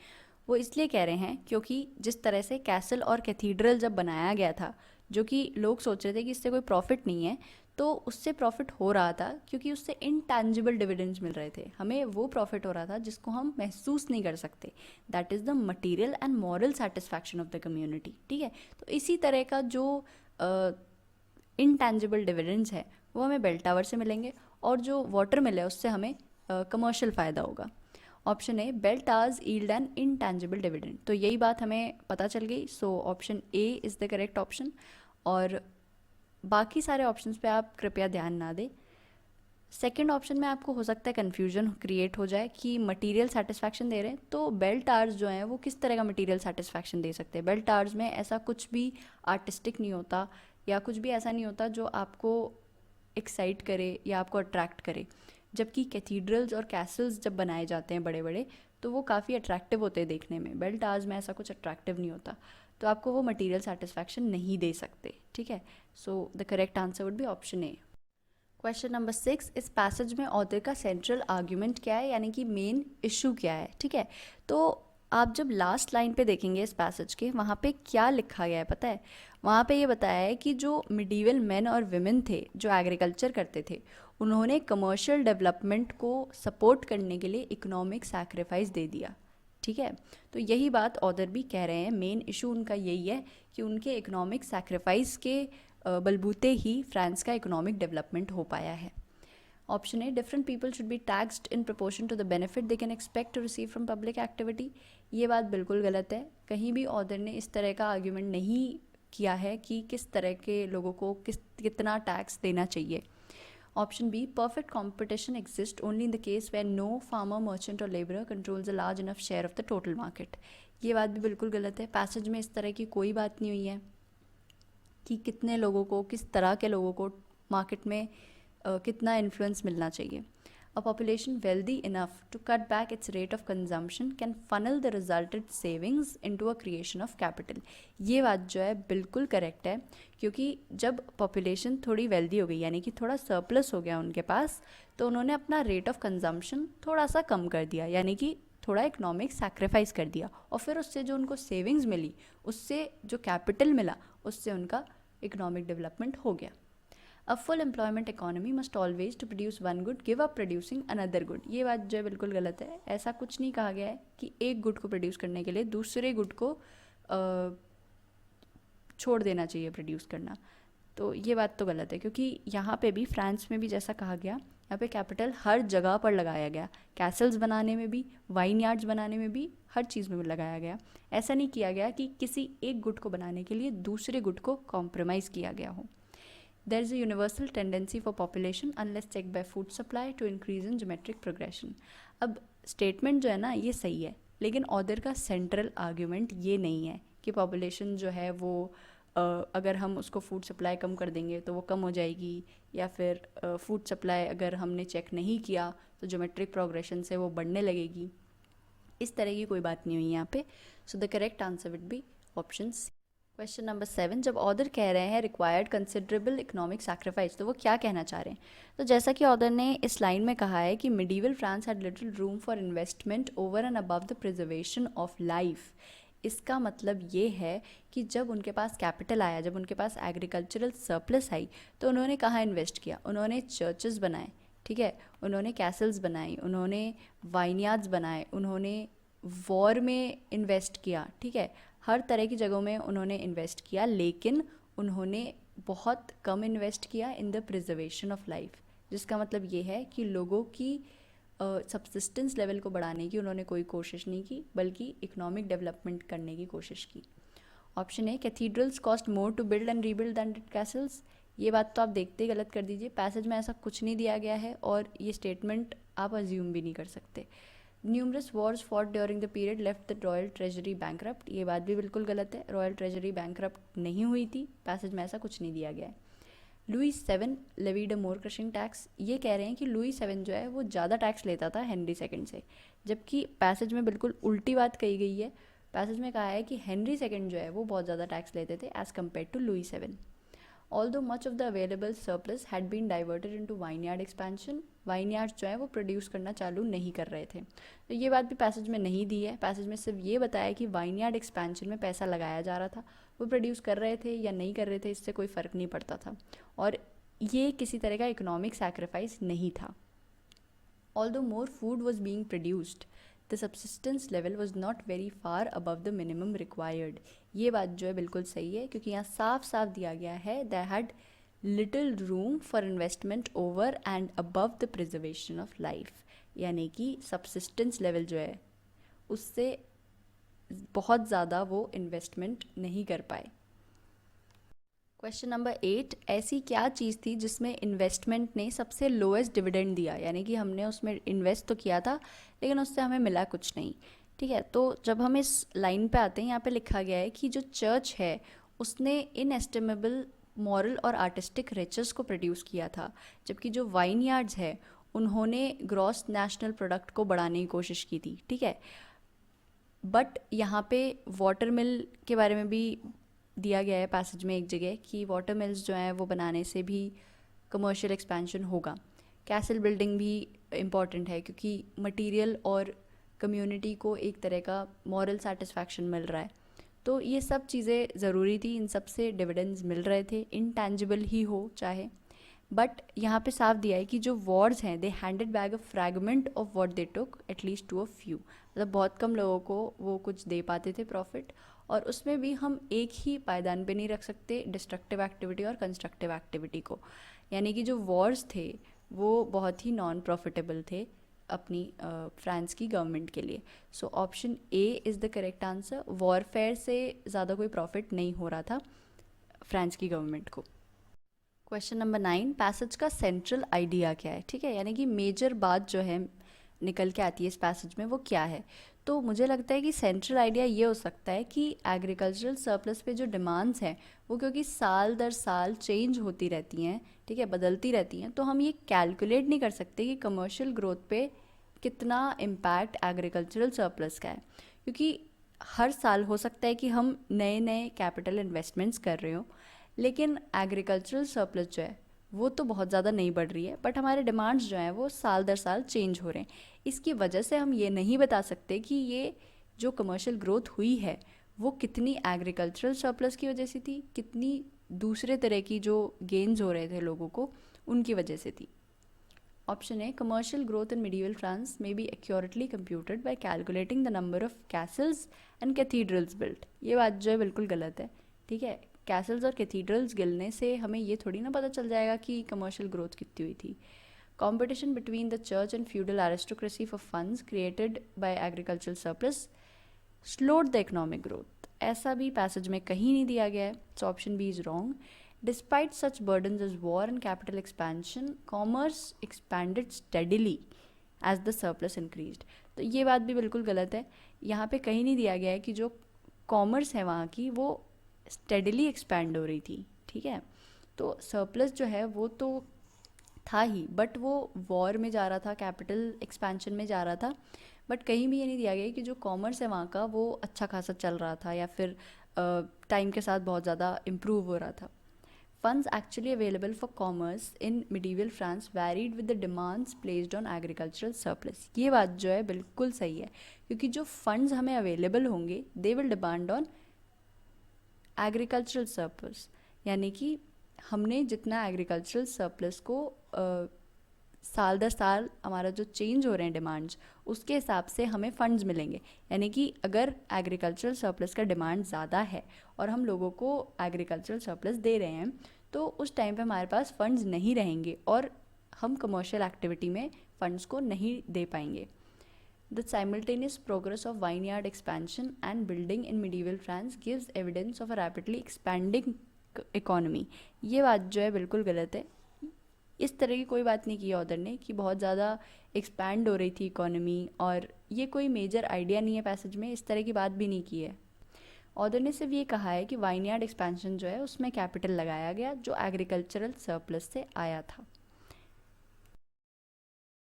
वो इसलिए कह रहे हैं क्योंकि जिस तरह से कैसल और कैथीड्रल जब बनाया गया था, जो कि लोग सोच रहे थे कि इससे कोई प्रॉफिट नहीं है, तो उससे प्रॉफिट हो रहा था, क्योंकि उससे इनटैंजिबल डिविडेंड्स मिल रहे थे। हमें वो प्रॉफिट हो रहा था जिसको हम महसूस नहीं कर सकते, that is the material and moral satisfaction of the community. ठीक है, तो इसी तरह का जो इनटैंजिबल डिविडेंड्स है वो हमें बेल टावर से मिलेंगे, और जो वाटर मिल है उससे हमें कमर्शियल फ़ायदा होगा। Option A, bell towers yield an intangible dividend, तो यही बात हमें पता चल गई। So option A is the correct option, और बाकी सारे ऑप्शंस पे आप कृपया ध्यान ना दें। सेकंड ऑप्शन में आपको हो सकता है कन्फ्यूजन क्रिएट हो जाए कि मटेरियल सेटिस्फैक्शन दे रहे हैं, तो बेल टावर्स जो हैं वो किस तरह का मटेरियल सेटिस्फैक्शन दे सकते हैं? बेल टावर्स में ऐसा कुछ भी आर्टिस्टिक नहीं होता, या कुछ भी ऐसा नहीं होता जो आपको एक्साइट करे या आपको अट्रैक्ट करे। जबकि कैथीड्रल्स और कैसल्स जब बनाए जाते हैं बड़े बड़े, तो वो काफ़ी अट्रैक्टिव होते हैं देखने में। बेल टावर्स में ऐसा कुछ अट्रैक्टिव नहीं होता, तो आपको वो मटेरियल सेटिस्फैक्शन नहीं दे सकते। ठीक है, सो the correct answer would be option A. Question number 6, इस पैसेज में ऑथर का सेंट्रल आर्ग्यूमेंट क्या है, यानी कि मेन इशू क्या है? ठीक है, तो आप जब लास्ट लाइन पे देखेंगे इस पैसेज के, वहाँ पे क्या लिखा गया है पता है? वहाँ पे ये बताया है कि जो मिडीवल मेन और विमेन थे जो एग्रीकल्चर करते थे, उन्होंने कमर्शियल डेवलपमेंट को सपोर्ट करने के लिए इकोनॉमिक सैक्रिफाइस दे दिया। ठीक है, तो यही बात ऑथर भी कह रहे हैं, मेन इशू उनका यही है कि उनके इकोनॉमिक सैक्रिफाइस के बलबूते ही फ्रांस का इकोनॉमिक डेवलपमेंट हो पाया है। Option A, different people should be taxed in proportion to the benefit they can expect to receive from public activity, ये बात बिल्कुल गलत है। कहीं भी ऑथर ने इस तरह का आर्ग्यूमेंट नहीं किया है कि किस तरह के लोगों को कितना टैक्स देना चाहिए। Option B, perfect competition exist only in the case where no farmer, merchant और labourer controls a large enough share of the total market, ये बात भी बिल्कुल गलत है। पैसेज में इस तरह की कोई बात नहीं हुई है कि कितने लोगों को, किस तरह के लोगों को मार्केट में कितना इन्फ्लुएंस मिलना चाहिए। A population wealthy enough to cut back its rate of consumption can funnel the resulted savings into a creation of capital. ये बात जो है बिल्कुल करेक्ट है, क्योंकि जब पॉपुलेशन थोड़ी वेल्दी हो गई यानी कि थोड़ा सरप्लस हो गया उनके पास, तो उन्होंने अपना रेट ऑफ कंजम्पशन थोड़ा सा कम कर दिया, यानी कि थोड़ा इकोनॉमिक सैक्रिफाइस कर दिया, और फिर उससे जो उनको सेविंग्स मिली, उससे जो कैपिटल मिला, उससे उनका इकोनॉमिक डेवलपमेंट हो गया. A full employment economy must always to produce one good give up producing another good. ये बात जो है बिल्कुल गलत है. ऐसा कुछ नहीं कहा गया है कि एक गुड को प्रोड्यूस करने के लिए दूसरे गुड को छोड़ देना चाहिए प्रोड्यूस करना. तो ये बात तो गलत है, क्योंकि यहाँ पे भी फ्रांस में भी जैसा कहा गया, यहाँ पे कैपिटल हर जगह पर लगाया गया. कैसल्स बनाने में भी, वाइन यार्ड्स बनाने में भी, हर चीज़ में लगाया गया. ऐसा नहीं किया गया कि किसी एक गुड को बनाने के लिए दूसरे गुड को कॉम्प्रोमाइज़ किया गया हो. There is a universal tendency for population unless checked by food supply to increase in geometric progression. अब स्टेटमेंट जो है ना ये सही है, लेकिन ऑथर का सेंट्रल आर्ग्यूमेंट ये नहीं है कि पॉपुलेशन जो है वो अगर हम उसको फूड सप्लाई कम कर देंगे तो वो कम हो जाएगी, या फिर फूड सप्लाई अगर हमने चेक नहीं किया तो ज्योमेट्रिक प्रोग्रेशन से वो बढ़ने लगेगी. इस तरह की कोई बात नहीं हुई यहाँ पे. So the correct answer would be option C. Question number 7, जब ऑथर कह रहे हैं रिक्वायर्ड कंसिडरेबल इकोनॉमिक सैक्रिफाइस, तो वो क्या कहना चाह रहे हैं? तो जैसा कि ऑथर ने इस लाइन में कहा है कि medieval France had little room for investment over and above the preservation of life. इसका मतलब ये है कि जब उनके पास कैपिटल आया, जब उनके पास एग्रीकल्चरल सरप्लस आई, तो उन्होंने कहाँ इन्वेस्ट किया? उन्होंने चर्चेस बनाए, ठीक है, उन्होंने कैसल्स बनाई, उन्होंने वाइनयार्ड्स बनाए, उन्होंने वॉर में इन्वेस्ट किया, ठीक है, हर तरह की जगहों में उन्होंने इन्वेस्ट किया, लेकिन उन्होंने बहुत कम इन्वेस्ट किया in the preservation of life. जिसका मतलब ये है कि लोगों की सब्सिस्टेंस लेवल को बढ़ाने की उन्होंने कोई कोशिश नहीं की, बल्कि इकोनॉमिक डेवलपमेंट करने की कोशिश की. Option A, cathedrals cost more to build and rebuild than castles. ये बात तो आप देखते ही गलत कर दीजिए. पैसेज में ऐसा कुछ नहीं दिया गया है और ये स्टेटमेंट आप अज्यूम भी नहीं कर सकते. Numerous Wars fought during the period left the royal treasury bankrupt. ये बात भी बिल्कुल गलत है. रॉयल ट्रेजरी बैंकरप्ट नहीं हुई थी. पैसेज में ऐसा कुछ नहीं दिया गया है. लुई 7 लेवीड अ मोर क्रशिंग टैक्स. ये कह रहे हैं कि लुई 7 जो है वो ज़्यादा टैक्स लेता था हेनरी 2 से, जबकि पैसेज में बिल्कुल उल्टी बात कही गई है. पैसेज में कहा है कि हेनरी 2 जो है वो बहुत ज़्यादा टैक्स लेते थे as compared to Louis 7. Although much of the available surplus had been diverted into vineyard expansion, vineyards जो है वो प्रोड्यूस करना चालू नहीं कर रहे थे. तो ये बात भी पैसेज में नहीं दी है. पैसेज में सिर्फ ये बताया कि vineyard expansion में पैसा लगाया जा रहा था. वो प्रोड्यूस कर रहे थे या नहीं कर रहे थे, इससे कोई फ़र्क नहीं पड़ता था, और ये किसी तरह का इकोनॉमिक सैक्रिफाइस नहीं था. Although more food was being produced, the subsistence level was not very far above the minimum required. ये बात जो है बिल्कुल सही है, क्योंकि यहाँ साफ साफ दिया गया है they had little room for investment over and above the preservation of life. यानी कि subsistence level जो है उससे बहुत ज़्यादा वो इन्वेस्टमेंट नहीं कर पाए. क्वेश्चन नंबर 8, ऐसी क्या चीज़ थी जिसमें इन्वेस्टमेंट ने सबसे लोएस्ट डिविडेंड दिया? यानी कि हमने उसमें इन्वेस्ट तो किया था लेकिन उससे हमें मिला कुछ नहीं, ठीक है. तो जब हम इस लाइन पे आते हैं, यहाँ पे लिखा गया है कि जो चर्च है उसने इनएस्टिमेबल मॉरल और आर्टिस्टिक रिचेस को प्रोड्यूस किया था, जबकि जो वाइन यार्ड्स है उन्होंने ग्रॉस नेशनल प्रोडक्ट को बढ़ाने की कोशिश की थी, ठीक है. बट यहाँ पे वाटर मिल के बारे में भी दिया गया है पैसेज में एक जगह कि वाटर मिल्स जो हैं वो बनाने से भी कमर्शियल एक्सपेंशन होगा. कैसल बिल्डिंग भी इम्पॉर्टेंट है, क्योंकि मटेरियल और कम्युनिटी को एक तरह का मॉरल सेटिस्फैक्शन मिल रहा है. तो ये सब चीज़ें ज़रूरी थी, इन सब से डिविडेंड्स मिल रहे थे, इनटैंजिबल ही हो चाहे. बट यहाँ पे साफ दिया है कि जो वॉर्स हैं they handed back a fragment of what they took at least to a few. मतलब बहुत कम लोगों को वो कुछ दे पाते थे प्रॉफिट, और उसमें भी हम एक ही पायदान पे नहीं रख सकते डिस्ट्रक्टिव एक्टिविटी और कंस्ट्रक्टिव एक्टिविटी को. यानी कि जो वॉर्स थे वो बहुत ही नॉन प्रॉफिटेबल थे अपनी फ्रांस की गवर्नमेंट के लिए. सो option A is the correct answer. Warfare से ज़्यादा कोई प्रॉफिट नहीं हो रहा था फ्रांस की गवर्नमेंट को. क्वेश्चन नंबर 9, पैसेज का सेंट्रल आइडिया क्या है? ठीक है, यानी कि मेजर बात जो है निकल के आती है इस पैसेज में वो क्या है। तो मुझे लगता है कि सेंट्रल आइडिया ये हो सकता है कि एग्रीकल्चरल सरप्लस पे जो डिमांड्स हैं वो क्योंकि साल दर साल चेंज होती रहती हैं, ठीक है, बदलती रहती हैं, तो हम ये कैलकुलेट नहीं कर सकते कि कमर्शियल ग्रोथ पे कितना इम्पैक्ट एग्रीकल्चरल सरप्लस का है, क्योंकि हर साल हो सकता है कि हम नए नए कैपिटल इन्वेस्टमेंट्स कर रहे हो, लेकिन एग्रीकल्चरल सरप्लस जो है वो तो बहुत ज़्यादा नहीं बढ़ रही है, बट हमारे डिमांड्स जो हैं वो साल दर साल चेंज हो रहे हैं। इसकी वजह से हम ये नहीं बता सकते कि ये जो कमर्शियल ग्रोथ हुई है वो कितनी एग्रीकल्चरल सरप्लस की वजह से थी, कितनी दूसरे तरह की जो गेन्स हो रहे थे लोगों को उनकी वजह से थी। Option A, commercial growth in medieval France may be accurately computed by calculating the number of castles and cathedrals built. ये बात जो है बिल्कुल गलत है, ठीक है। कैसल्स और कैथीड्रल्स गिनने से हमें ये थोड़ी ना पता चल जाएगा कि कमर्शियल ग्रोथ कितनी हुई थी। Competition between the church and feudal aristocracy for funds created by agricultural surplus slowed the economic growth. ऐसा भी पैसेज में कहीं नहीं दिया गया है, so option B is wrong. Despite such burdens as war and capital expansion, commerce expanded steadily as the surplus increased. तो ये बात भी बिल्कुल गलत है, यहाँ पे कहीं नहीं दिया गया है कि जो कॉमर्स है वहाँ की वो स्टेडली एक्सपैंड हो रही थी, ठीक है। तो सरप्लस जो है वो तो था ही, बट वो वॉर में जा रहा था, कैपिटल एक्सपेंशन में जा रहा था, बट कहीं भी ये नहीं दिया गया कि जो कॉमर्स है वहाँ का वो अच्छा खासा चल रहा था या फिर टाइम के साथ बहुत ज़्यादा इम्प्रूव हो रहा था। Funds actually available for commerce in medieval France varied with the demands placed on agricultural surplus. ये बात जो है बिल्कुल सही है, क्योंकि जो फंड्स हमें अवेलेबल होंगे they will depend on agricultural surplus, यानी कि हमने जितना एग्रीकल्चरल सरप्लस को साल दर साल हमारा जो चेंज हो रहे हैं डिमांड्स उसके हिसाब से हमें फंड्स मिलेंगे। यानी कि अगर एग्रीकल्चरल सरप्लस का डिमांड ज़्यादा है और हम लोगों को एग्रीकल्चरल सरप्लस दे रहे हैं तो उस टाइम पे हमारे पास फंड्स नहीं रहेंगे और हम कमर्शियल एक्टिविटी में फ़ंड्स को नहीं दे पाएंगे। The simultaneous progress of vineyard expansion and building in medieval France gives evidence of a rapidly expanding economy. ये बात जो है बिल्कुल गलत है, इस तरह की कोई बात नहीं की ऑथर ने कि बहुत ज़्यादा एक्सपैंड हो रही थी इकोनॉमी, और ये कोई मेजर आइडिया नहीं है पैसेज में, इस तरह की बात भी नहीं की है। ऑथर ने सिर्फ ये कहा है कि वाइनयार्ड एक्सपेंशन जो है उसमें कैपिटल लगाया गया जो एग्रीकल्चरल सरप्लस से आया था।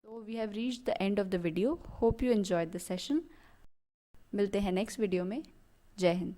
तो we have reached the end of the video, hope you enjoyed the session. मिलते हैं नेक्स्ट वीडियो में। जय हिंद।